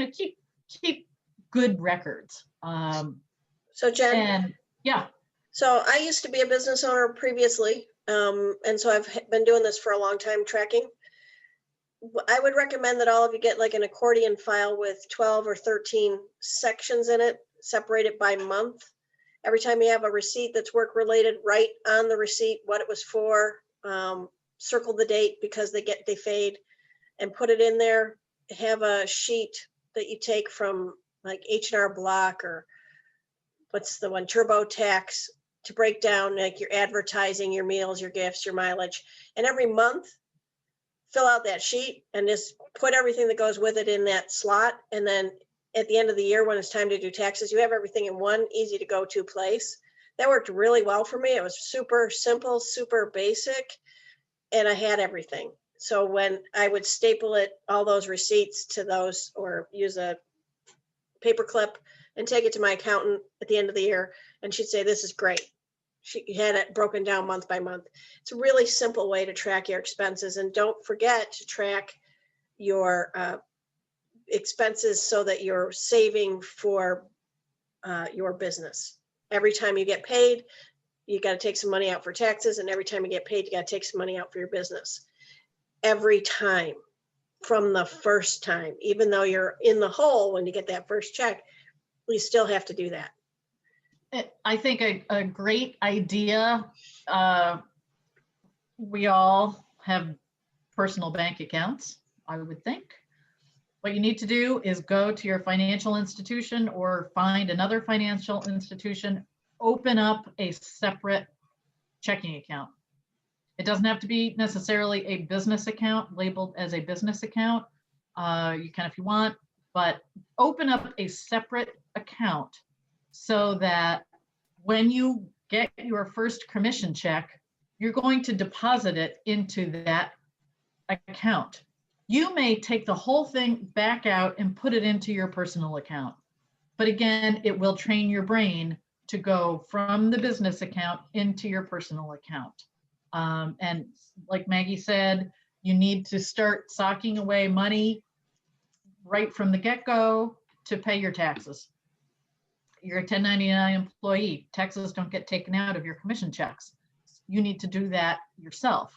keep good records. So Jen, and yeah. So I used to be a business owner previously, and so I've been doing this for a long time, tracking. I would recommend that all of you get like an accordion file with 12 or 13 sections in it, separated by month. Every time you have a receipt that's work related, write on the receipt what it was for, circle the date because they fade, and put it in there. Have a sheet that you take from like H&R Block, or what's the one, TurboTax, to break down like your advertising, your meals, your gifts, your mileage. And every month, fill out that sheet and just put everything that goes with it in that slot. And then at the end of the year, when it's time to do taxes, you have everything in one easy to go to place. That worked really well for me. It was super simple, super basic, and I had everything. So when I would staple it, all those receipts to those, or use a paper clip and take it to my accountant at the end of the year, and she'd say, this is great. She had it broken down month by month. It's a really simple way to track your expenses. And don't forget to track your expenses so that you're saving for your business. Every time you get paid, you got to take some money out for taxes. And every time you get paid, you got to take some money out for your business. Every time, from the first time, even though you're in the hole when you get that first check, you still have to do that. I think a great idea. We all have personal bank accounts, I would think. What you need to do is go to your financial institution or find another financial institution, open up a separate checking account. It doesn't have to be necessarily a business account labeled as a business account. You can if you want, but open up a separate account so that when you get your first commission check, you're going to deposit it into that account. You may take the whole thing back out and put it into your personal account. But again, it will train your brain to go from the business account into your personal account. And like Maggie said, you need to start socking away money right from the get-go to pay your taxes. You're a 1099 employee. Taxes don't get taken out of your commission checks. You need to do that yourself.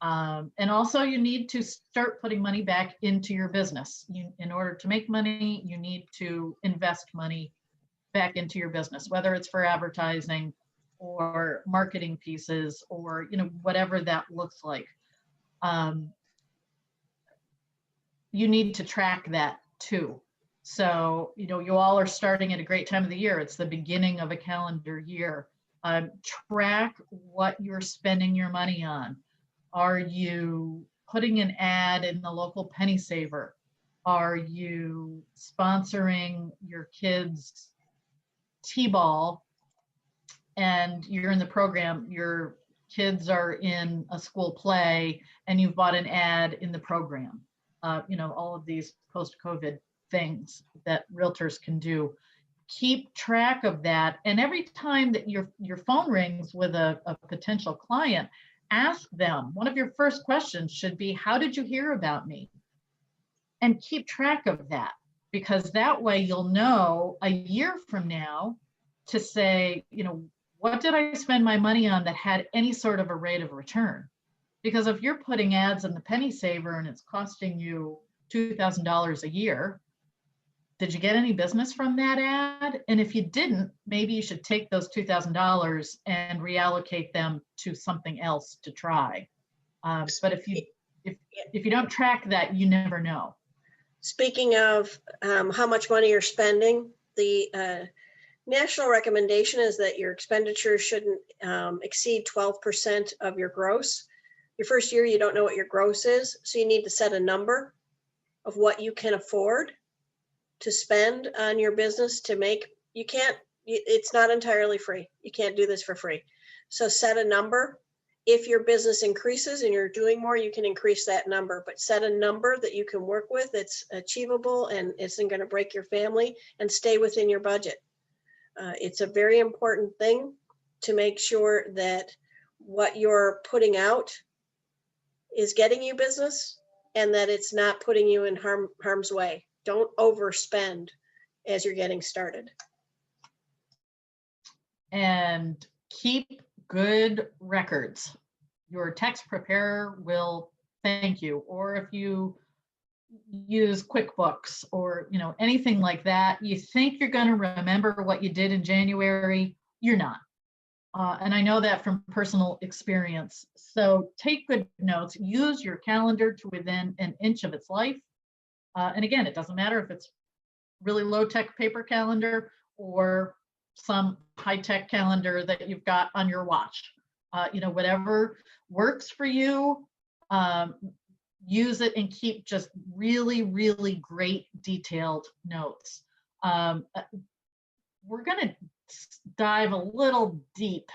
And also you need to start putting money back into your business. In order to make money, you need to invest money back into your business, whether it's for advertising or marketing pieces or whatever that looks like. You need to track that too. So, you all are starting at a great time of the year. It's the beginning of a calendar year. Track what you're spending your money on. Are you putting an ad in the local penny saver? Are you sponsoring your kids' T-ball and you're in the program, your kids are in a school play, and you've bought an ad in the program. All of these post-COVID things that realtors can do. Keep track of that. And every time that your phone rings with a potential client, ask them. One of your first questions should be, how did you hear about me? And keep track of that, because that way you'll know a year from now to say, what did I spend my money on that had any sort of a rate of return? Because if you're putting ads in the penny saver and it's costing you $2,000 a year, did you get any business from that ad? And if you didn't, maybe you should take those $2,000 and reallocate them to something else to try. But if you don't track that, you never know. Speaking of how much money you're spending, the national recommendation is that your expenditures shouldn't exceed 12% of your gross. Your first year, you don't know what your gross is, so you need to set a number of what you can afford to spend on your business to make. It's not entirely free. You can't do this for free. So set a number. If your business increases and you're doing more, you can increase that number, but set a number that you can work with, it's achievable and isn't going to break your family, and stay within your budget. It's a very important thing to make sure that what you're putting out is getting you business and that it's not putting you in harm's way. Don't overspend as you're getting started. And keep good records. Your tax preparer will thank you. Or if you use QuickBooks or anything like that, you think you're going to remember what you did in January, you're not. And I know that from personal experience. So take good notes, use your calendar to within an inch of its life. And again, it doesn't matter if it's really low-tech paper calendar or some high-tech calendar that you've got on your watch. Whatever works for you, use it and keep just really, really great detailed notes. We're going to dive a little deep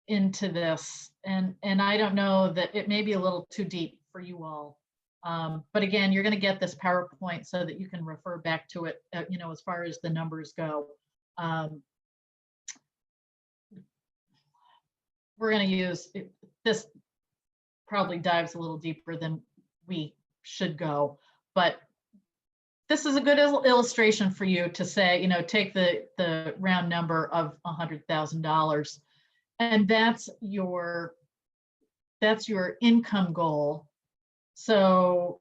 into this, and I don't know that it may be a little too deep for you all. But again, you're going to get this PowerPoint so that you can refer back to it, as far as the numbers go. We're going to use this, probably dives a little deeper than we should go, but this is a good illustration for you to say, take the round number of $100,000, and that's your income goal. So,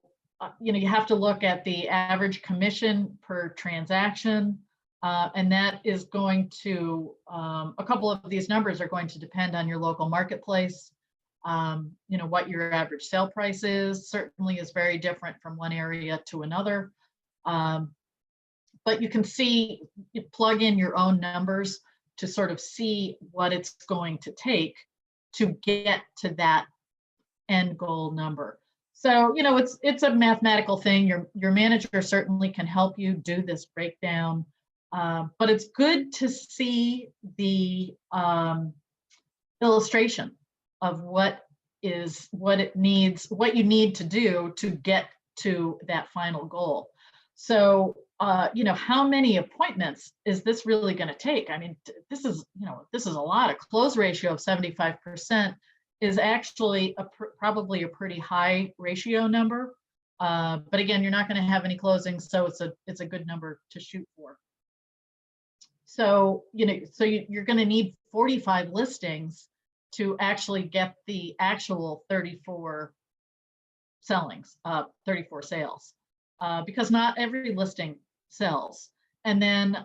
you have to look at the average commission per transaction, and that is going to, a couple of these numbers are going to depend on your local marketplace. What your average sale price is certainly is very different from one area to another. But you can see, you plug in your own numbers to sort of see what it's going to take to get to that end goal number. So, it's a mathematical thing. Your manager certainly can help you do this breakdown, but it's good to see the illustration of what you need to do to get to that final goal. So, how many appointments is this really going to take? I mean, this is a lot. A close ratio of 75% is actually probably a pretty high ratio number. But again, you're not going to have any closings, so it's a good number to shoot for. So, you're going to need 45 listings to actually get the actual 34 sales, because not every listing sells. And then,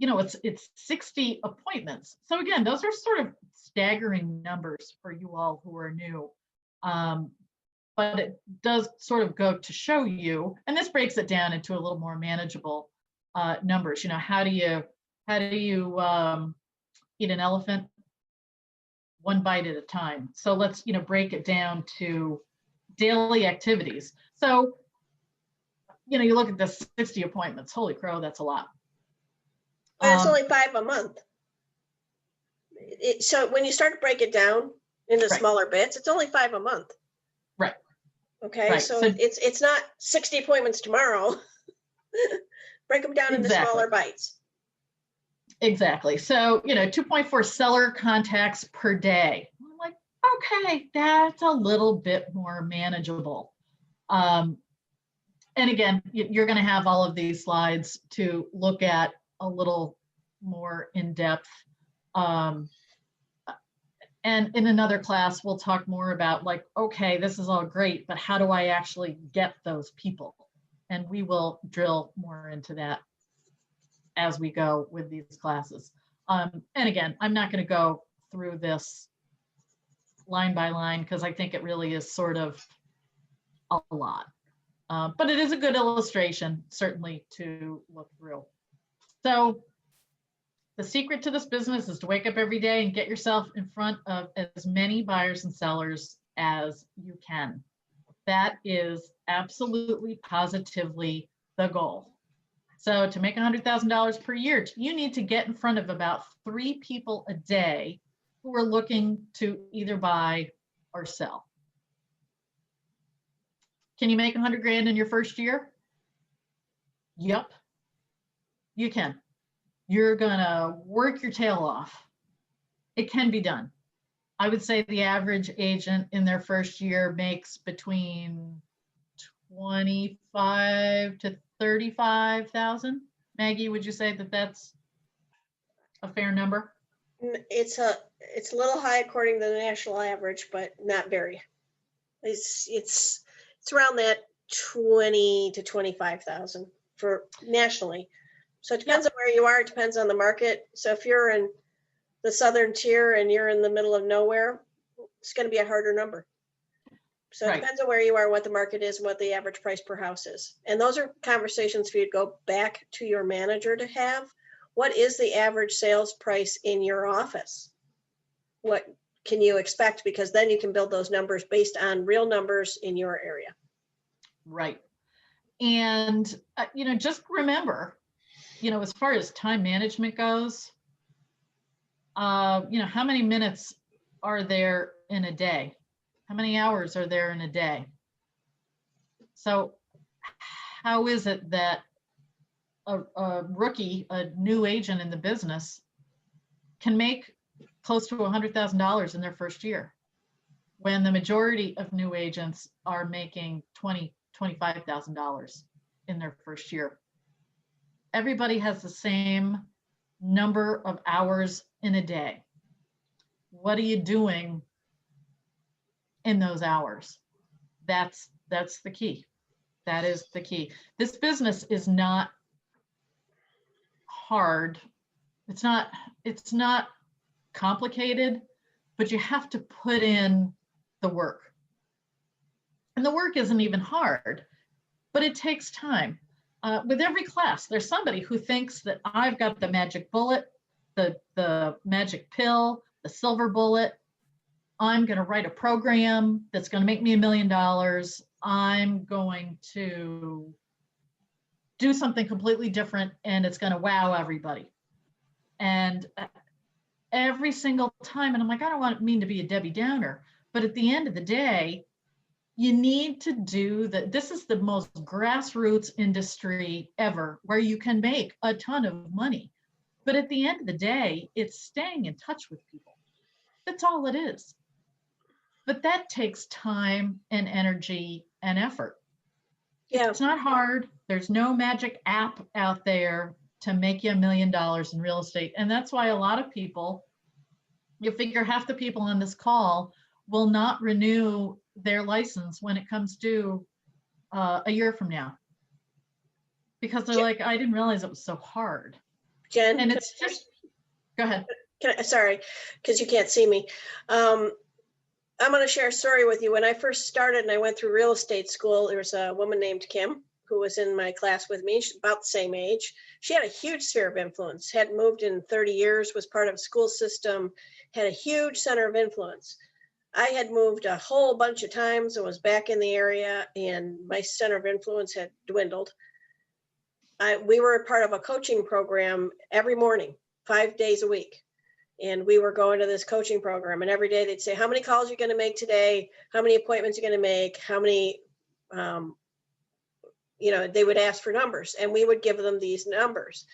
it's 60 appointments. So again, those are sort of staggering numbers for you all who are new. But it does sort of go to show you, and this breaks it down into a little more manageable numbers. How do you eat an elephant? One bite at a time. So let's, break it down to daily activities. So, you look at the 60 appointments. Holy crow, that's a lot. But it's only 5 a month. So when you start to break it down into smaller bits, it's only 5 a month. Right. Okay. Right. So, So it's not 60 appointments tomorrow. Break them down into smaller bites. Exactly. So, 2.4 seller contacts per day. I'm like, okay, that's a little bit more manageable. And again, you're going to have all of these slides to look at a little more in depth. And in another class, we'll talk more about like, okay, this is all great, but how do I actually get those people? And we will drill more into that as we go with these classes. And again, I'm not going to go through this line by line because I think it really is sort of a lot. But it is a good illustration, certainly, to look through. So the secret to this business is to wake up every day and get yourself in front of as many buyers and sellers as you can. That is absolutely, positively the goal. So to make $100,000 per year, you need to get in front of about 3 people a day who are looking to either buy or sell. Can you make 100 grand in your first year? Yep, you can. You're gonna work your tail off. It can be done. I would say the average agent in their first year makes between 25 to 35,000. Maggie, would you say that that's a fair number? It's a little high according to the national average, but not very. It's around that 20 to 25,000 for nationally. So it depends on where you are. It depends on the market. So if you're in the southern tier and you're in the middle of nowhere, it's going to be a harder number. So it depends on where you are, what the market is, and what the average price per house is. And those are conversations for you to go back to your manager to have. What is the average sales price in your office? What can you expect? Because then you can build those numbers based on real numbers in your area. Right. And, just remember, as far as time management goes, how many minutes are there in a day? How many hours are there in a day? So how is it that a rookie, a new agent in the business, can make close to $100,000 in their first year when the majority of new agents are making $25,000 in their first year? Everybody has the same number of hours in a day. What are you doing in those hours? That's the key. That is the key. This business is not hard. It's not complicated, but you have to put in the work. And the work isn't even hard, but it takes time. With every class, there's somebody who thinks that I've got the magic bullet, the magic pill, the silver bullet. I'm going to write a program that's going to make me $1 million. I'm going to do something completely different and it's going to wow everybody. And every single time, and I'm like, I don't mean to be a Debbie Downer, but at the end of the day, you need to do this is the most grassroots industry ever where you can make a ton of money. But at the end of the day, it's staying in touch with people. That's all it is. But that takes time and energy and effort. Yeah. It's not hard. There's no magic app out there to make you $1 million in real estate. And that's why a lot of people, you figure half the people on this call will not renew their license when it comes due a year from now. Because they're like, I didn't realize it was so hard. Jen, and it's just, go ahead. Sorry, because you can't see me. I'm going to share a story with you. When I first started and I went through real estate school, there was a woman named Kim who was in my class with me. She's about the same age. She had a huge sphere of influence, hadn't moved in 30 years, was part of a school system, had a huge center of influence. I had moved a whole bunch of times and was back in the area, and my center of influence had dwindled. We were part of a coaching program every morning, 5 days a week. And we were going to this coaching program, and every day they'd say, how many calls are you going to make today? How many appointments are you going to make? How many, they would ask for numbers, and we would give them these numbers.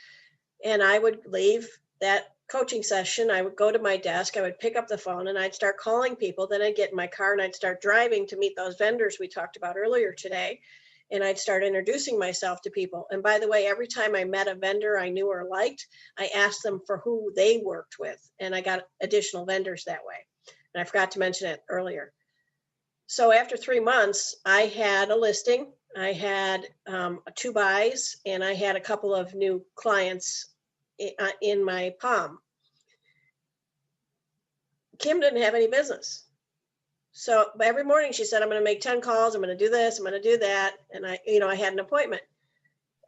And I would leave that coaching session. I would go to my desk, I would pick up the phone, and I'd start calling people. Then I'd get in my car and I'd start driving to meet those vendors we talked about earlier today. And I'd start introducing myself to people. And by the way, every time I met a vendor I knew or liked, I asked them for who they worked with, and I got additional vendors that way. And I forgot to mention it earlier. So after 3 months, I had a listing, I had 2 buys, and I had a couple of new clients in my palm. Kim didn't have any business. So every morning she said, I'm going to make 10 calls. I'm going to do this. I'm going to do that. And I had an appointment.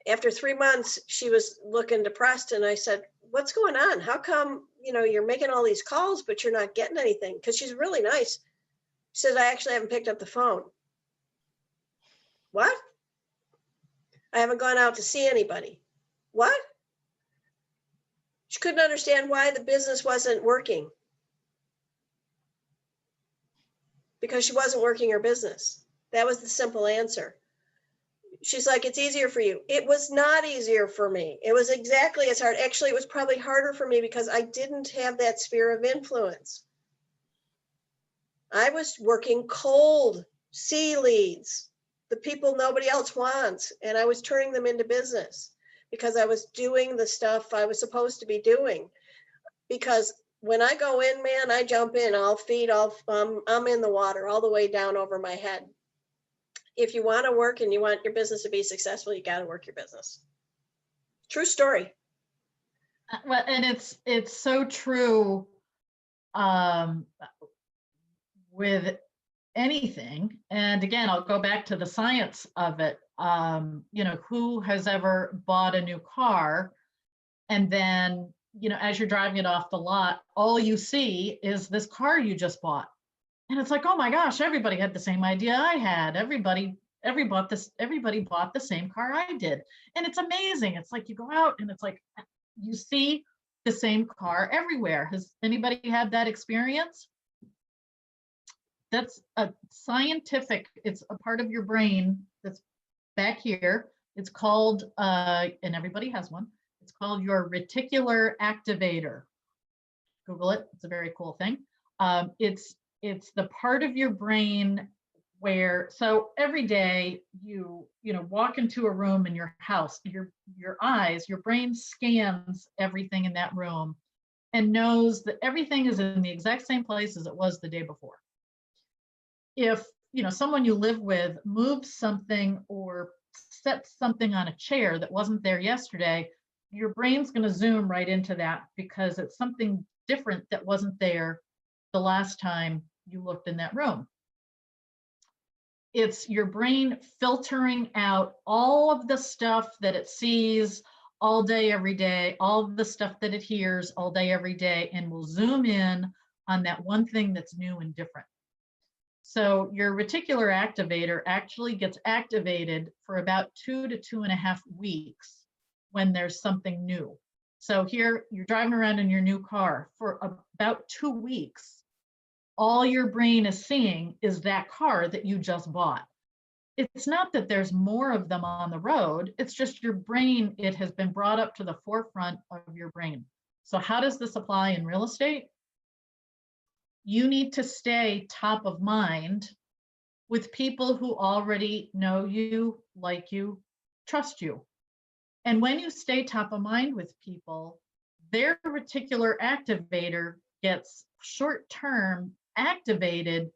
After 3 months, she was looking depressed. And I said, what's going on? How come, you're making all these calls, but you're not getting anything? Because she's really nice. She says, I actually haven't picked up the phone. What? I haven't gone out to see anybody. What? She couldn't understand why the business wasn't working. Because she wasn't working her business. That was the simple answer. She's like, it's easier for you. It was not easier for me. It was exactly as hard. Actually, it was probably harder for me because I didn't have that sphere of influence. I was working cold, sea leads, the people nobody else wants, and I was turning them into business because I was doing the stuff I was supposed to be doing. Because when I go in, man, I jump in, I'll feed, I'm in the water all the way down over my head. If you want to work and you want your business to be successful, you got to work your business. True story. Well, and it's so true with anything. And again, I'll go back to the science of it. Who has ever bought a new car and then as you're driving it off the lot, all you see is this car you just bought. And it's like, oh my gosh, everybody had the same idea I had. Everybody bought the same car I did. And it's amazing. It's like you go out and it's like, you see the same car everywhere. Has anybody had that experience? That's a scientific, it's a part of your brain that's back here. It's called, and everybody has one. It's called your reticular activator. Google it. It's a very cool thing. It's the part of your brain where, so every day you walk into a room in your house, your brain scans everything in that room and knows that everything is in the exact same place as it was the day before. If someone you live with moves something or sets something on a chair that wasn't there yesterday, your brain's going to zoom right into that because it's something different that wasn't there the last time you looked in that room. It's your brain filtering out all of the stuff that it sees all day, every day, all of the stuff that it hears all day, every day, and will zoom in on that one thing that's new and different. So your reticular activator actually gets activated for about 2 to 2.5 weeks when there's something new. So here you're driving around in your new car for about 2 weeks. All your brain is seeing is that car that you just bought. It's not that there's more of them on the road. It's just your brain, it has been brought up to the forefront of your brain. So how does this apply in real estate? You need to stay top of mind with people who already know you, like you, trust you. And when you stay top of mind with people, their reticular activator gets short-term activated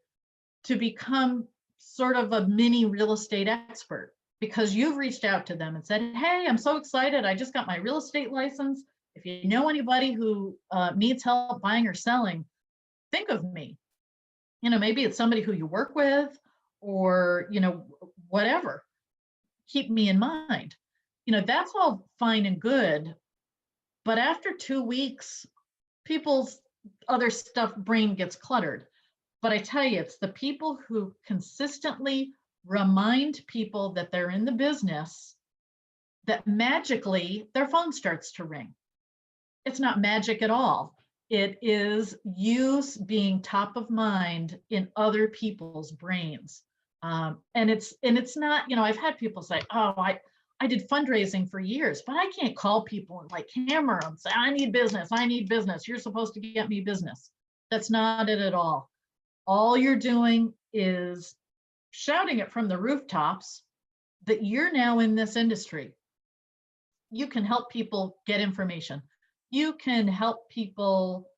to become sort of a mini real estate expert because you've reached out to them and said, hey, I'm so excited. I just got my real estate license. If you know anybody who needs help buying or selling, think of me. Maybe it's somebody who you work with or, whatever. Keep me in mind. That's all fine and good. But after 2 weeks, people's other brain gets cluttered. But I tell you, it's the people who consistently remind people that they're in the business that magically their phone starts to ring. It's not magic at all. It is you being top of mind in other people's brains. And it's not, I've had people say, oh, I did fundraising for years, but I can't call people and like hammer them, say, I need business. You're supposed to get me business. That's not it at all. All you're doing is shouting it from the rooftops that you're now in this industry. You can help people get information. You can help people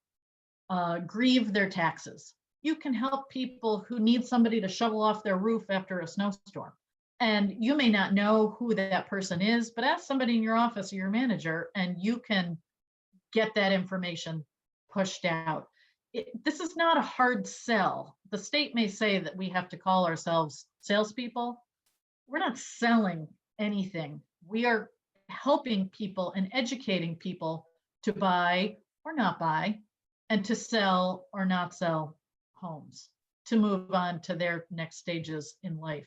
grieve their taxes. You can help people who need somebody to shovel off their roof after a snowstorm. And you may not know who that person is, but ask somebody in your office or your manager, and you can get that information pushed out. This is not a hard sell. The state may say that we have to call ourselves salespeople. We're not selling anything. We are helping people and educating people to buy or not buy, and to sell or not sell homes, to move on to their next stages in life.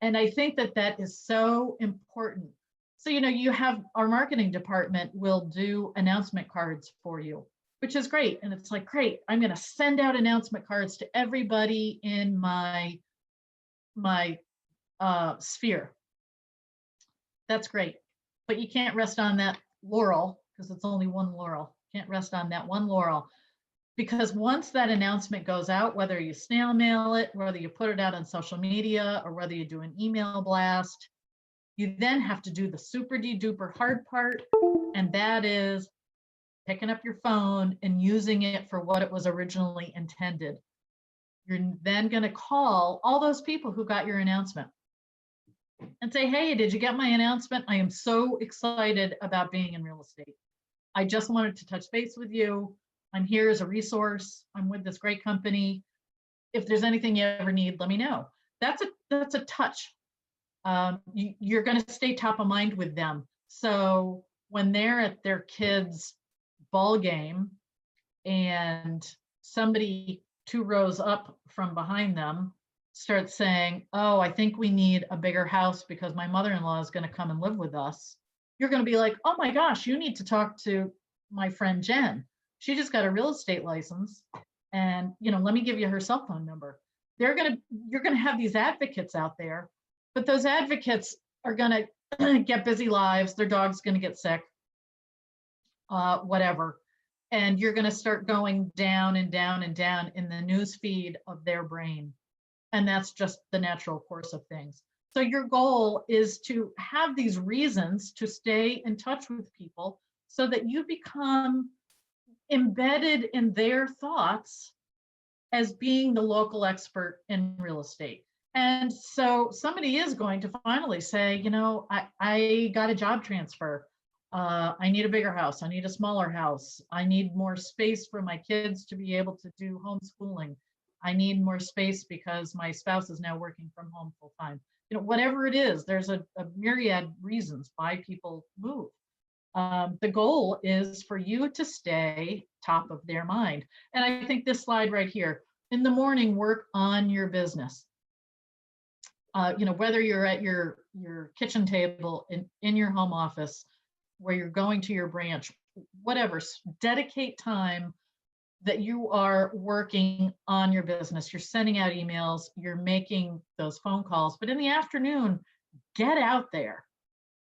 And I think that that is so important. So, you have our marketing department will do announcement cards for you, which is great. And it's like, great, I'm going to send out announcement cards to everybody in my sphere. That's great. But you can't rest on that laurel, because it's only one laurel. Can't rest on that one laurel. Because once that announcement goes out, whether you snail mail it, whether you put it out on social media, or whether you do an email blast, you then have to do the super duper hard part. And that is picking up your phone and using it for what it was originally intended. You're then going to call all those people who got your announcement and say, hey, did you get my announcement? I am so excited about being in real estate. I just wanted to touch base with you. I'm here as a resource. I'm with this great company. If there's anything you ever need, let me know. That's a touch. You're going to stay top of mind with them. So when they're at their kids' ball game and somebody 2 rows up from behind them starts saying, oh, I think we need a bigger house because my mother-in-law is going to come and live with us, you're going to be like, oh my gosh, you need to talk to my friend Jen. She just got a real estate license, and let me give you her cell phone number. You're going to have these advocates out there, but those advocates are going to get busy lives. Their dog's going to get sick, whatever. And you're going to start going down and down and down in the news feed of their brain. And that's just the natural course of things. So your goal is to have these reasons to stay in touch with people so that you become embedded in their thoughts as being the local expert in real estate. And so somebody is going to finally say, I got a job transfer. I need a bigger house. I need a smaller house. I need more space for my kids to be able to do homeschooling. I need more space because my spouse is now working from home full time. Whatever it is, there's a myriad reasons why people move. The goal is for you to stay top of their mind. And I think this slide right here, in the morning, work on your business. Whether you're at your kitchen table in your home office, where you're going to your branch, whatever, dedicate time that you are working on your business. You're sending out emails, you're making those phone calls, but in the afternoon, get out there.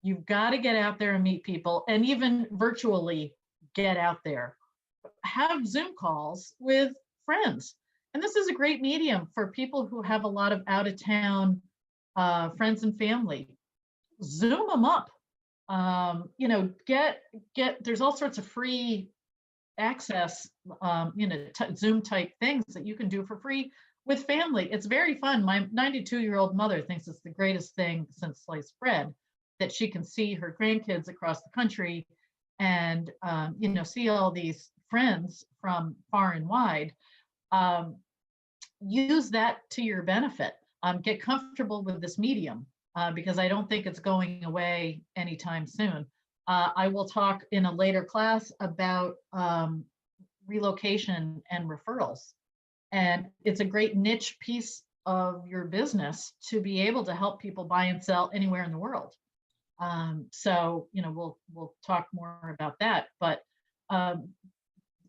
You've got to get out there and meet people, and even virtually get out there. Have Zoom calls with friends. And this is a great medium for people who have a lot of out-of-town friends and family. Zoom them up. There's all sorts of free access, Zoom type things that you can do for free with family. It's very fun. My 92-year-old mother thinks it's the greatest thing since sliced bread, that she can see her grandkids across the country and, see all these friends from far and wide. Use that to your benefit. Get comfortable with this medium because I don't think it's going away anytime soon. I will talk in a later class about relocation and referrals. And it's a great niche piece of your business to be able to help people buy and sell anywhere in the world. So we'll talk more about that. But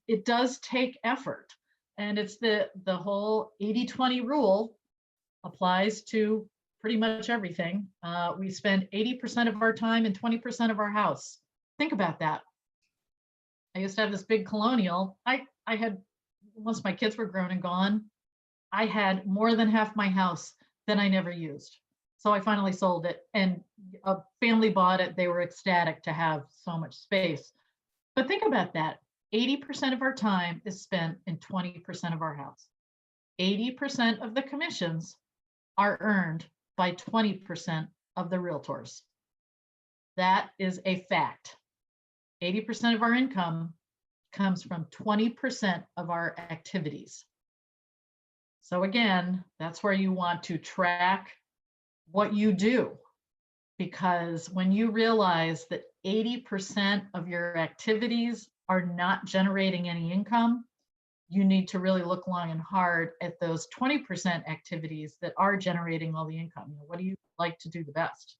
it does take effort. And it's the whole 80-20 rule applies to pretty much everything. We spend 80% of our time in 20% of our house. Think about that. I used to have this big colonial. I had, once my kids were grown and gone, I had more than half my house that I never used. So I finally sold it, and a family bought it. They were ecstatic to have so much space. But think about that. 80% of our time is spent in 20% of our house. 80% of the commissions are earned by 20% of the realtors. That is a fact. 80% of our income comes from 20% of our activities. So again, that's where you want to track what you do, because when you realize that 80% of your activities are not generating any income, you need to really look long and hard at those 20% activities that are generating all the income. You know, what do you like to do the best?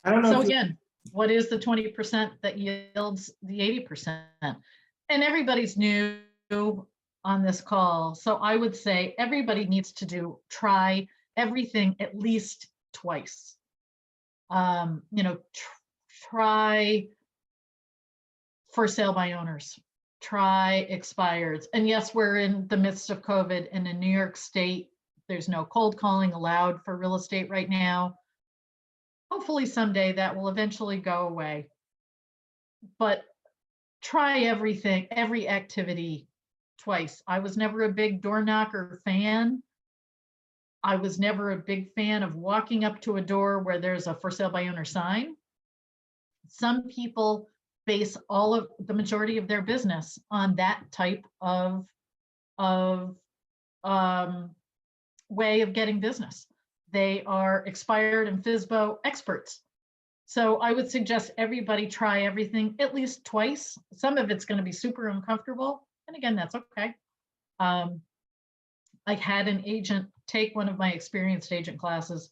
I don't know. So again, what is the 20% that yields the 80%? And everybody's new on this call. So I would say everybody needs to try everything at least twice. You know, try for sale by owners, try expireds. And yes, we're in the midst of COVID, and in New York State, there's no cold calling allowed for real estate right now. Hopefully someday that will eventually go away. But try everything, every activity twice. I was never a big door knocker fan. I was never a big fan of walking up to a door where there's a for sale by owner sign. Some people base all of the majority of their business on that type of way of getting business. They are expired and FSBO experts. So I would suggest everybody try everything at least twice. Some of it's going to be super uncomfortable. And again, that's okay. I had an agent take one of my experienced agent classes,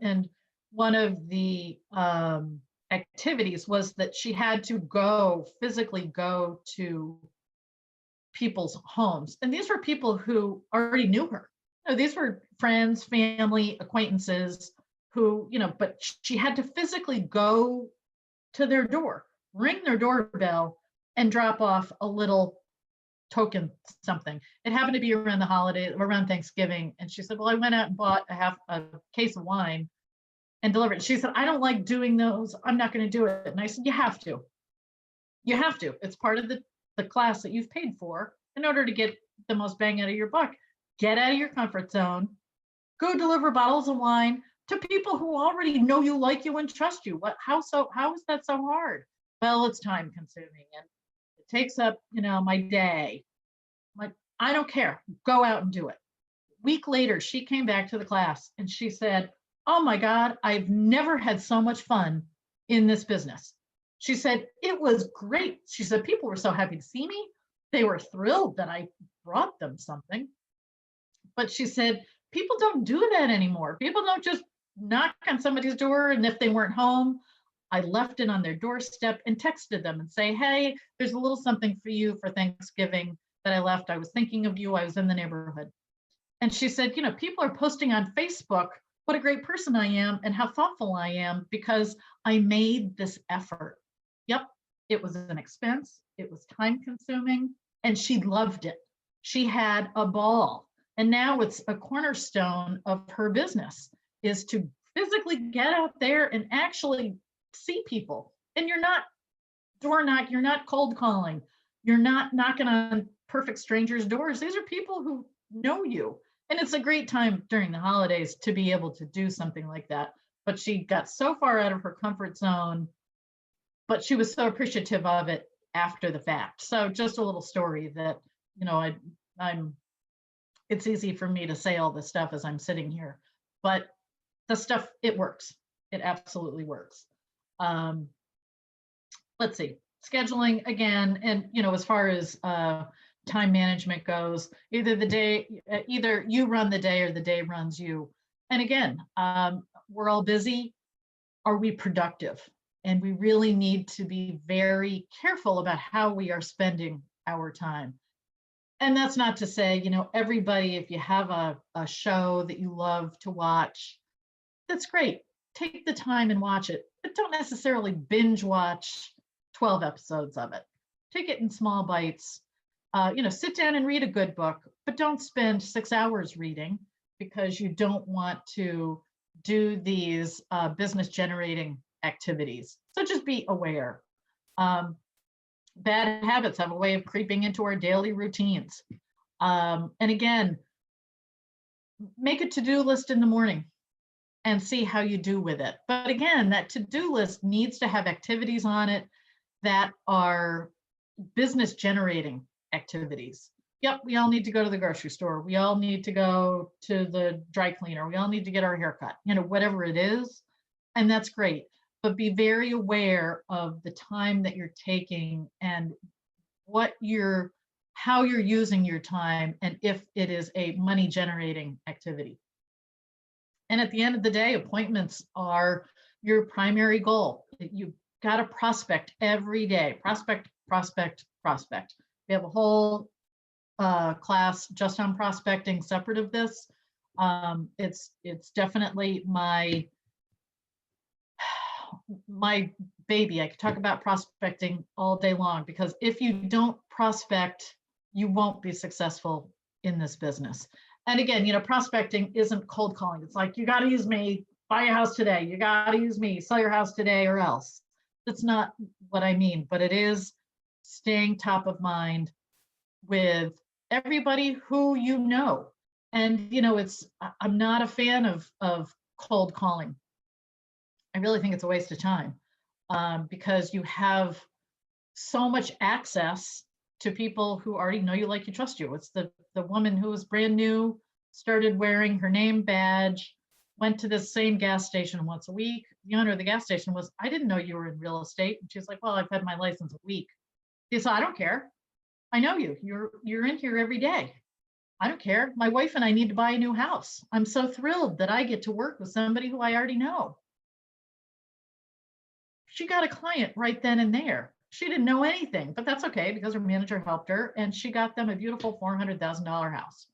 and one of the activities was that she had to physically go to people's homes. And these were people who already knew her. You know, these were friends, family, acquaintances who, you know, but she had to physically go to their door, ring their doorbell, and drop off a little token something. It happened to be around the holiday, around Thanksgiving. And she said, well, I went out and bought a case of wine and delivered it. She said, I don't like doing those. I'm not going to do it. And I said, you have to. You have to. It's part of the class that you've paid for in order to get the most bang out of your buck. Get out of your comfort zone. Go deliver bottles of wine to people who already know you, like you, and trust you. How is that so hard? Well, it's time consuming, and it takes up, you know, my day. Like, I don't care. Go out and do it. Week later, she came back to the class and she said, oh my God, I've never had so much fun in this business. She said, it was great. She said, people were so happy to see me. They were thrilled that I brought them something. But she said, people don't do that anymore. People don't just knock on somebody's door, and if they weren't home, I left it on their doorstep and texted them and say, hey, there's a little something for you for Thanksgiving that I left. I was thinking of you. I was in the neighborhood. And she said, you know, people are posting on Facebook what a great person I am and how thoughtful I am because I made this effort. Yep, it was an expense. It was time consuming, and she loved it. She had a ball. And now it's a cornerstone of her business is to physically get out there and actually see people. And you're not you're not cold calling. You're not knocking on perfect strangers' doors. These are people who know you. And it's a great time during the holidays to be able to do something like that. But she got so far out of her comfort zone, but she was so appreciative of it after the fact. So just a little story that, you know, it's easy for me to say all this stuff as I'm sitting here, but the stuff, it works. It absolutely works. Let's see, scheduling again. And, you know, as far as time management goes, either you run the day or the day runs you. And again, we're all busy. Are we productive? And we really need to be very careful about how we are spending our time. And that's not to say, you know, everybody, if you have a show that you love to watch, that's great. Take the time and watch it, but don't necessarily binge watch 12 episodes of it. Take it in small bites. You know, sit down and read a good book, but don't spend 6 hours reading because you don't want to do these business generating activities. So just be aware. Bad habits have a way of creeping into our daily routines. And again, make a to-do list in the morning and see how you do with it. But again, that to-do list needs to have activities on it that are business generating activities. Yep, we all need to go to the grocery store. We all need to go to the dry cleaner. We all need to get our hair cut, you know, whatever it is. And that's great. But be very aware of the time that you're taking and how you're using your time, and if it is a money generating activity. And at the end of the day, appointments are your primary goal. You've got to prospect every day. Prospect, prospect, prospect. We have a whole class just on prospecting separate of this. It's definitely my baby. I could talk about prospecting all day long, because if you don't prospect, you won't be successful in this business. And again, you know, prospecting isn't cold calling. It's like, you got to use me, buy a house today. You got to use me, sell your house today or else. That's not what I mean, but it is staying top of mind with everybody who you know. And, you know, I'm not a fan of cold calling. I really think it's a waste of time because you have so much access to people who already know you, like you, trust you. It's the woman who was brand new, started wearing her name badge, went to the same gas station once a week. The owner of the gas station was, I didn't know you were in real estate. And she's like, well, I've had my license a week. He said, I don't care. I know you. You're in here every day. I don't care. My wife and I need to buy a new house. I'm so thrilled that I get to work with somebody who I already know. She got a client right then and there. She didn't know anything, but that's okay because her manager helped her and she got them a beautiful $400,000 house.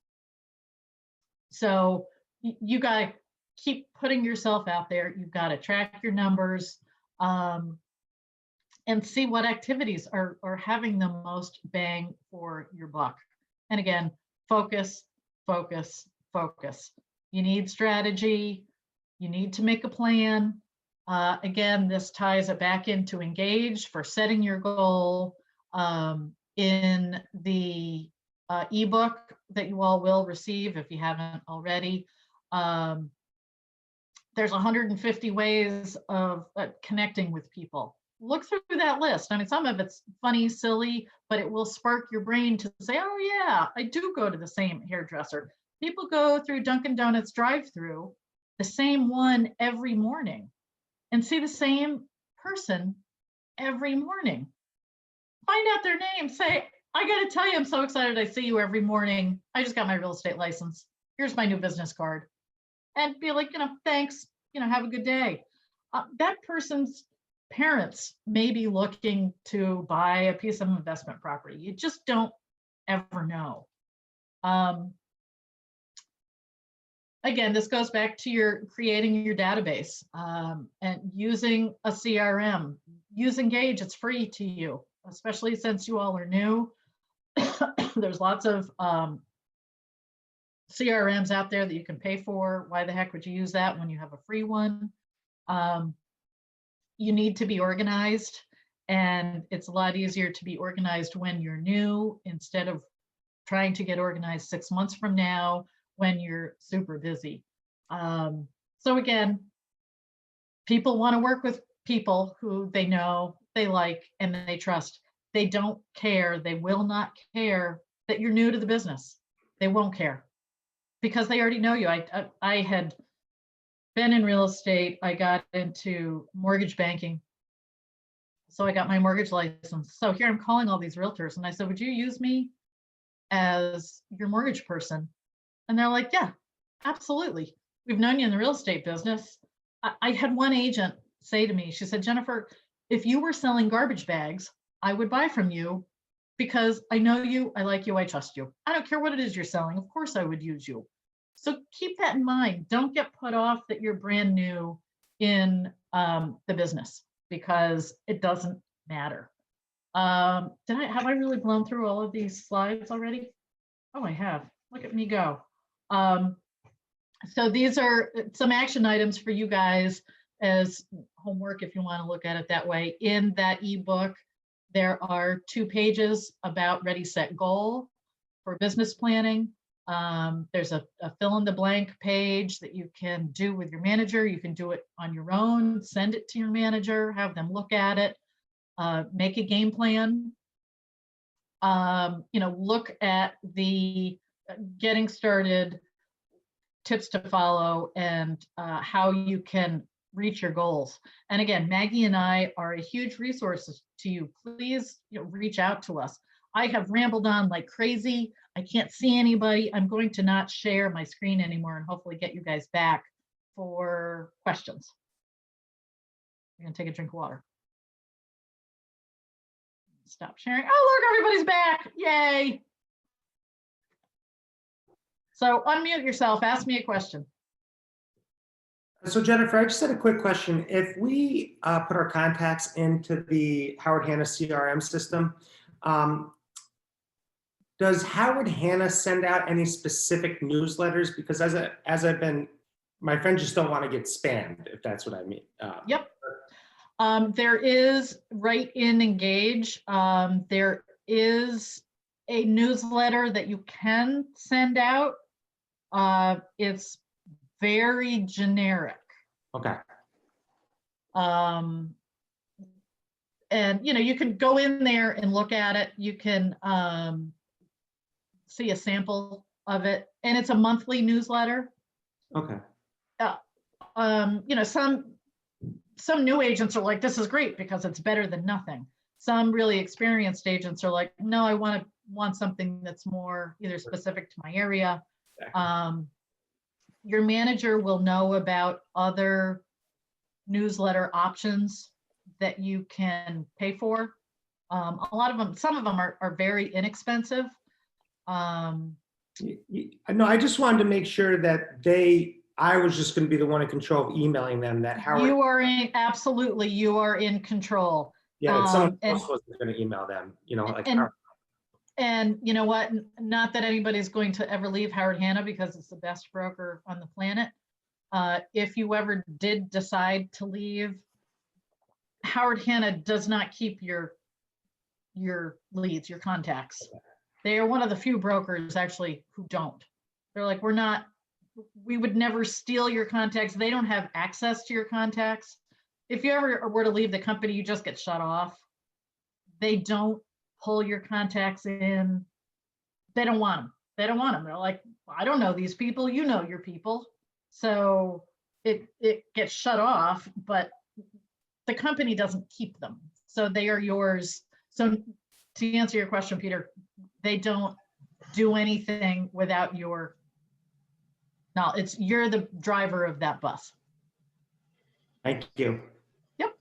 So you got to keep putting yourself out there. You've got to track your numbers and see what activities are having the most bang for your buck. And again, focus, focus, focus. You need strategy. You need to make a plan. Again, this ties it back into engage for setting your goal. In the ebook that you all will receive, if you haven't already, there's 150 ways of connecting with people. Look through that list. I mean, some of it's funny, silly, but it will spark your brain to say, oh yeah, I do go to the same hairdresser. People go through Dunkin' Donuts drive-through, the same one every morning, and see the same person every morning. Find out their name, say, I got to tell you, I'm so excited I see you every morning. I just got my real estate license. Here's my new business card. And be like, you know, thanks, you know, have a good day. That person's parents may be looking to buy a piece of investment property. You just don't ever know. Again, this goes back to your creating your database and using a CRM. Use Engage, it's free to you, especially since you all are new. There's lots of CRMs out there that you can pay for. Why the heck would you use that when you have a free one? You need to be organized, and it's a lot easier to be organized when you're new instead of trying to get organized 6 months from now when you're super busy. So again, people want to work with people who they know, they like, and they trust. They don't care. They will not care that you're new to the business. They won't care because they already know you. I had been in real estate. I got into mortgage banking. So I got my mortgage license. So here I'm calling all these realtors and I said, would you use me as your mortgage person? And they're like, yeah, absolutely. We've known you in the real estate business. I had one agent say to me, she said, Jennifer, if you were selling garbage bags, I would buy from you because I know you, I like you, I trust you. I don't care what it is you're selling. Of course I would use you. So keep that in mind. Don't get put off that you're brand new in the business because it doesn't matter. Have I really blown through all of these slides already? Oh, I have. Look at me go. So these are some action items for you guys as homework, if you want to look at it that way. In that ebook, there are 2 pages about Ready, Set, Goal for business planning. There's a fill in the blank page that you can do with your manager. You can do it on your own, send it to your manager, have them look at it, make a game plan. Look at the getting started tips to follow and how you can reach your goals. And again, Maggie and I are a huge resource to you. Please reach out to us. I have rambled on like crazy. I can't see anybody. I'm going to not share my screen anymore and hopefully get you guys back for questions. I'm going to take a drink of water. Stop sharing. Oh, look, everybody's back. Yay. So unmute yourself. Ask me a question. So Jennifer, I just had a quick question. If we put our contacts into the Howard Hanna CRM system, does Howard Hanna send out any specific newsletters? Because my friends just don't want to get spammed, if that's what I mean. Yep. There is right in Engage. There is a newsletter that you can send out. It's very generic. Okay. And you can go in there and look at it. You can see a sample of it, and it's a monthly newsletter. Okay. Some new agents are like, this is great because it's better than nothing. Some really experienced agents are like, no, I want something that's more either specific to my area. Your manager will know about other newsletter options that you can pay for. A lot of them, some of them are very inexpensive. No, I just wanted to make sure that I was just going to be the one in control of emailing them that Howard. You are absolutely, you are in control. Yeah, someone else was going to email them, And you know what? Not that anybody's going to ever leave Howard Hanna because it's the best broker on the planet. If you ever did decide to leave, Howard Hanna does not keep your leads, your contacts. They are one of the few brokers actually who don't. They're like, we would never steal your contacts. They don't have access to your contacts. If you ever were to leave the company, you just get shut off. They don't pull your contacts in. They don't want them. They don't want them. They're like, I don't know these people. You know your people. So it gets shut off, but the company doesn't keep them. So they are yours. So to answer your question, Peter, they don't do anything without your knowledge. You're the driver of that bus. Thank you. Yep.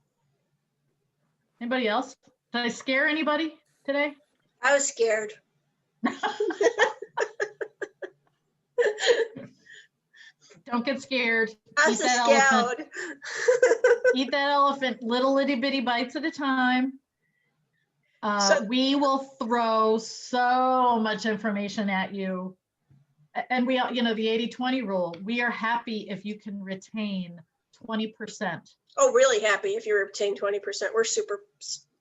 Anybody else? Did I scare anybody today? I was scared. Don't get scared. I'm so scared. Eat that elephant, little itty bitty bites at a time. We will throw so much information at you. And we, the 80-20 rule, we are happy if you can retain 20%. Oh, really happy if you retain 20%. We're super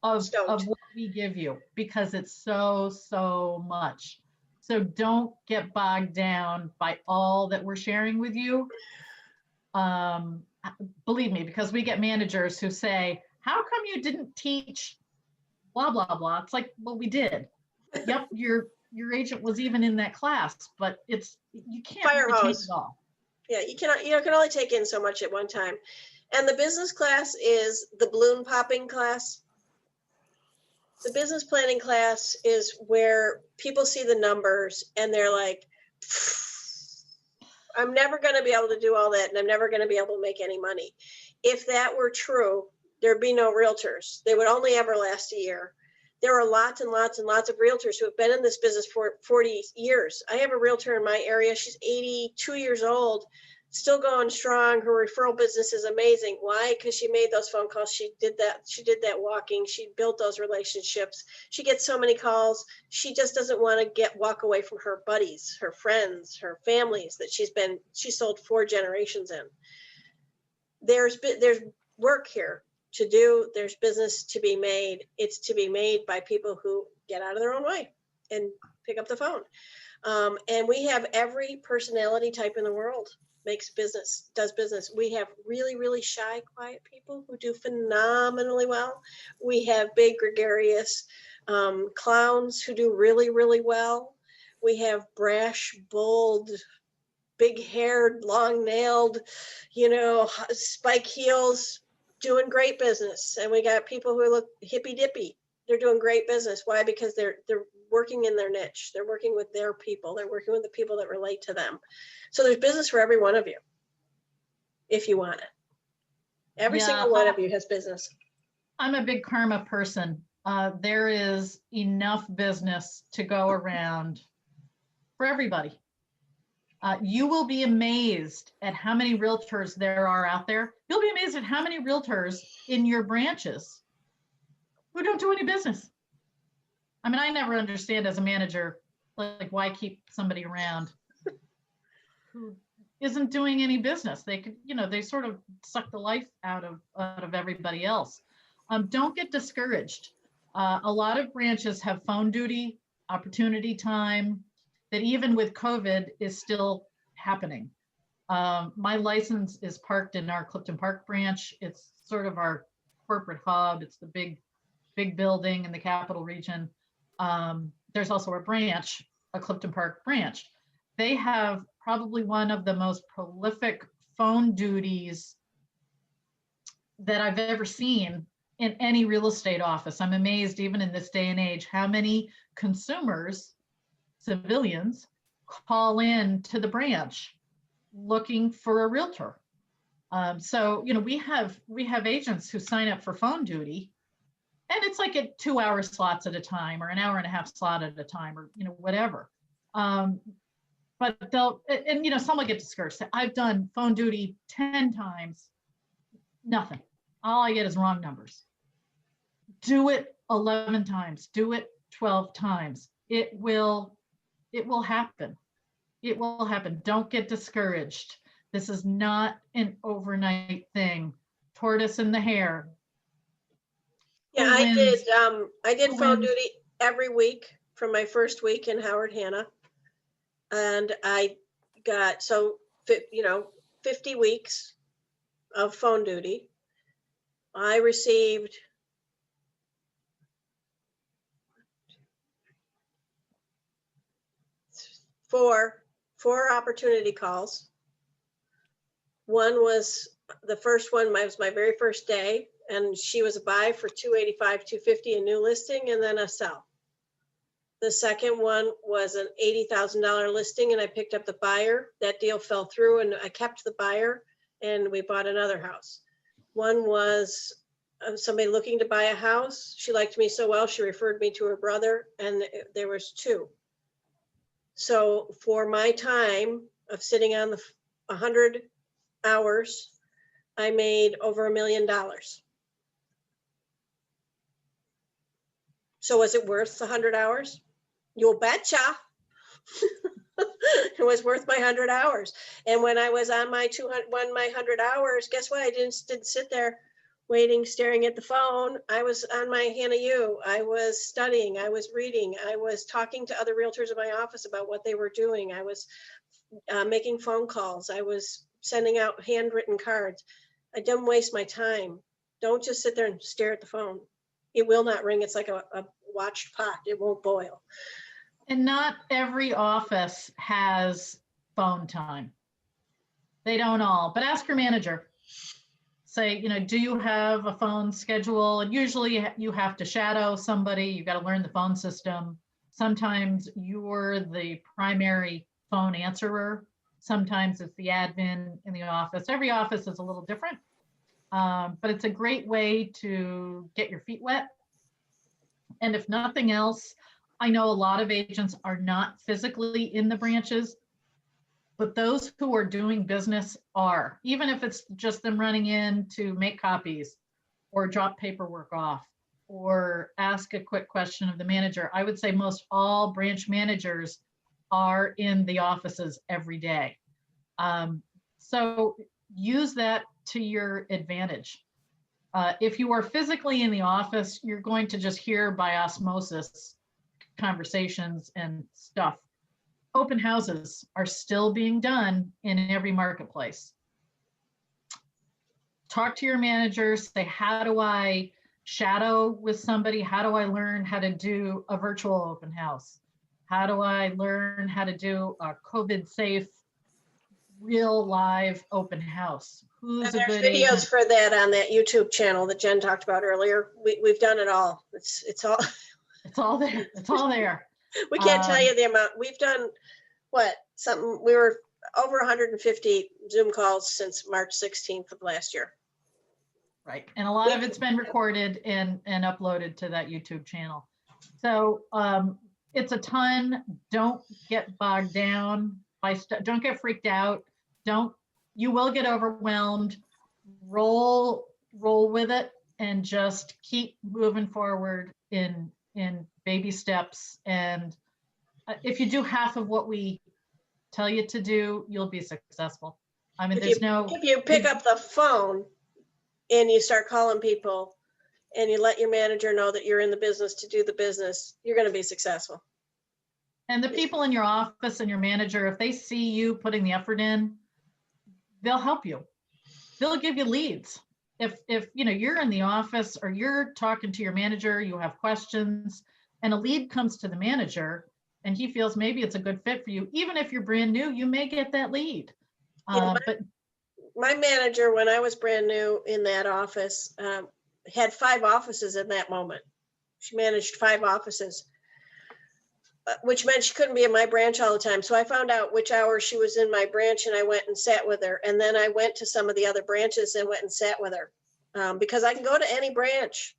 of what we give you because it's so much. So don't get bogged down by all that we're sharing with you. Believe me, because we get managers who say, how come you didn't teach blah, blah, blah. It's like, well, we did. Yep, your agent was even in that class, but you can't retain it all. Yeah, you can only take in so much at one time. And the business class is the balloon popping class. The business planning class is where people see the numbers and they're like, I'm never going to be able to do all that and I'm never going to be able to make any money. If that were true, there'd be no realtors. They would only ever last a year. There are lots and lots and lots of realtors who have been in this business for 40 years. I have a realtor in my area. She's 82 years old, still going strong. Her referral business is amazing. Why? Because she made those phone calls. She did that walking. She built those relationships. She gets so many calls. She just doesn't want to walk away from her buddies, her friends, her families that she sold 4 generations in. There's work here to do. There's business to be made. It's to be made by people who get out of their own way and pick up the phone. And we have every personality type in the world does business. We have really, really shy, quiet people who do phenomenally well. We have big, gregarious clowns who do really, really well. We have brash, bold, big-haired, long-nailed, spike heels, doing great business. And we got people who look hippy-dippy. They're doing great business. Why? Because they're working in their niche. They're working with their people. They're working with the people that relate to them. So there's business for every one of you, if you want it. Every single one of you has business. I'm a big karma person. There is enough business to go around for everybody. You will be amazed at how many realtors there are out there. You'll be amazed at how many realtors in your branches who don't do any business. I mean, I never understand as a manager, like why keep somebody around who isn't doing any business. They could, they sort of suck the life out of everybody else. Don't get discouraged. A lot of branches have phone duty, opportunity time, that even with COVID is still happening. My license is parked in our Clifton Park branch. It's sort of our corporate hub. It's the big building in the capital region. There's also a branch, a Clifton Park branch. They have probably one of the most prolific phone duties that I've ever seen in any real estate office. I'm amazed, even in this day and age, how many consumers, civilians, call in to the branch looking for a realtor. So, we have agents who sign up for phone duty, and it's like at 2-hour slots at a time, or an 1.5-hour slot at a time, or whatever. But they'll, and some will get discouraged. I've done phone duty 10 times, nothing. All I get is wrong numbers. Do it 11 times. Do it 12 times. It will happen. It will happen. Don't get discouraged. This is not an overnight thing. Tortoise in the hare. Yeah, I did phone duty every week from my first week in Howard Hanna. And I got, 50 weeks of phone duty. I received four opportunity calls. One was, the first one was my very first day, and she was a buy for $285, $250, a new listing, and then a sell. The second one was an $80,000 listing, and I picked up the buyer. That deal fell through, and I kept the buyer, and we bought another house. One was somebody looking to buy a house. She liked me so well, she referred me to her brother, and there was 2. So for my time of sitting on the 100 hours, I made over $1 million. So was it worth the 100 hours? You'll betcha. It was worth my 100 hours. And when I was on my 100 hours, guess what? I didn't sit there waiting, staring at the phone. I was on my Hannah U. I was studying. I was reading. I was talking to other realtors in my office about what they were doing. I was making phone calls. I was sending out handwritten cards. I didn't waste my time. Don't just sit there and stare at the phone. It will not ring. It's like a watched pot. It won't boil. And not every office has phone time. They don't all, but ask your manager. Say, do you have a phone schedule? And usually you have to shadow somebody. You got to learn the phone system. Sometimes you're the primary phone answerer. Sometimes it's the admin in the office. Every office is a little different. But it's a great way to get your feet wet. And if nothing else, I know a lot of agents are not physically in the branches, but those who are doing business are, even if it's just them running in to make copies or drop paperwork off or ask a quick question of the manager. I would say most all branch managers are in the offices every day. So use that to your advantage. If you are physically in the office, you're going to just hear by osmosis conversations and stuff. Open houses are still being done in every marketplace. Talk to your manager, say, how do I shadow with somebody? How do I learn how to do a virtual open house? How do I learn how to do a COVID safe, real live open house? Who's a good videos agent? for that on that YouTube channel that Jen talked about earlier. We've done it all. It's all it's all there. It's all there. We can't tell you the amount. We've done we were over 150 Zoom calls since March 16th of last year. Right. And a lot of it's been recorded and uploaded to that YouTube channel. So it's a ton. Don't get bogged down by stuff. Don't get freaked out. You will get overwhelmed. Roll with it and just keep moving forward in baby steps. And if you do half of what we tell you to do, you'll be successful. I mean, if you pick up the phone and you start calling people and you let your manager know that you're in the business to do the business, you're going to be successful. And the people in your office and your manager, if they see you putting the effort in, they'll help you. They'll give you leads. If you're in the office or you're talking to your manager, you have questions, and a lead comes to the manager and he feels maybe it's a good fit for you, even if you're brand new, you may get that lead. But my manager, when I was brand new in that office, had 5 offices in that moment. She managed 5 offices, which meant she couldn't be in my branch all the time. So I found out which hour she was in my branch and I went and sat with her. And then I went to some of the other branches and went and sat with her because I can go to any branch.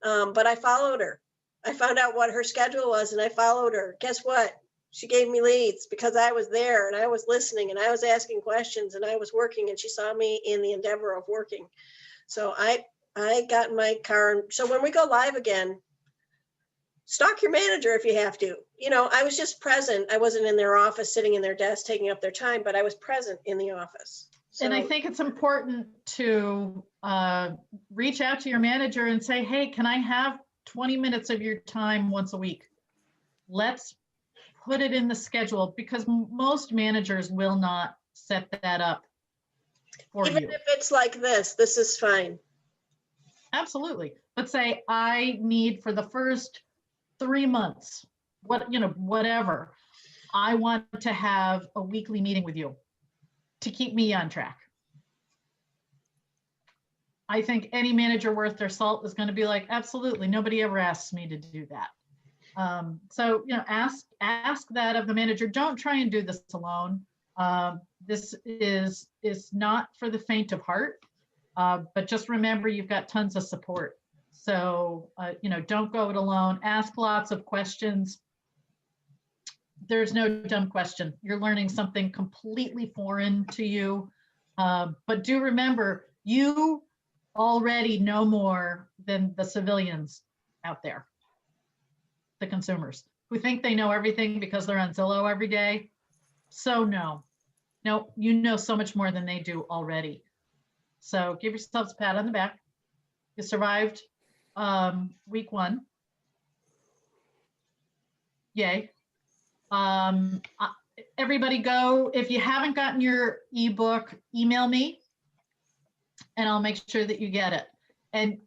But I followed her. I found out what her schedule was and I followed her. Guess what? She gave me leads because I was there and I was listening and I was asking questions and I was working, and she saw me in the endeavor of working. So I got in my car. And so when we go live again, stalk your manager if you have to. I was just present. I wasn't in their office, sitting in their desk, taking up their time, but I was present in the office. So, and I think it's important to reach out to your manager and say, hey, can I have 20 minutes of your time once a week? Let's put it in the schedule, because most managers will not set that up for you. Even if it's like this is fine. Absolutely. But say, I need for the first 3 months, whatever, I want to have a weekly meeting with you to keep me on track. I think any manager worth their salt is going to be like, absolutely, nobody ever asks me to do that. So, ask that of the manager. Don't try and do this alone. This is not for the faint of heart, but just remember you've got tons of support. So, don't go it alone. Ask lots of questions. There's no dumb question. You're learning something completely foreign to you. But do remember, you already know more than the civilians out there, the consumers, who think they know everything because they're on Zillow every day. So no, you know so much more than they do already. So give yourselves a pat on the back. You survived week 1. Yay. Everybody go, if you haven't gotten your ebook, email me and I'll make sure that you get it. And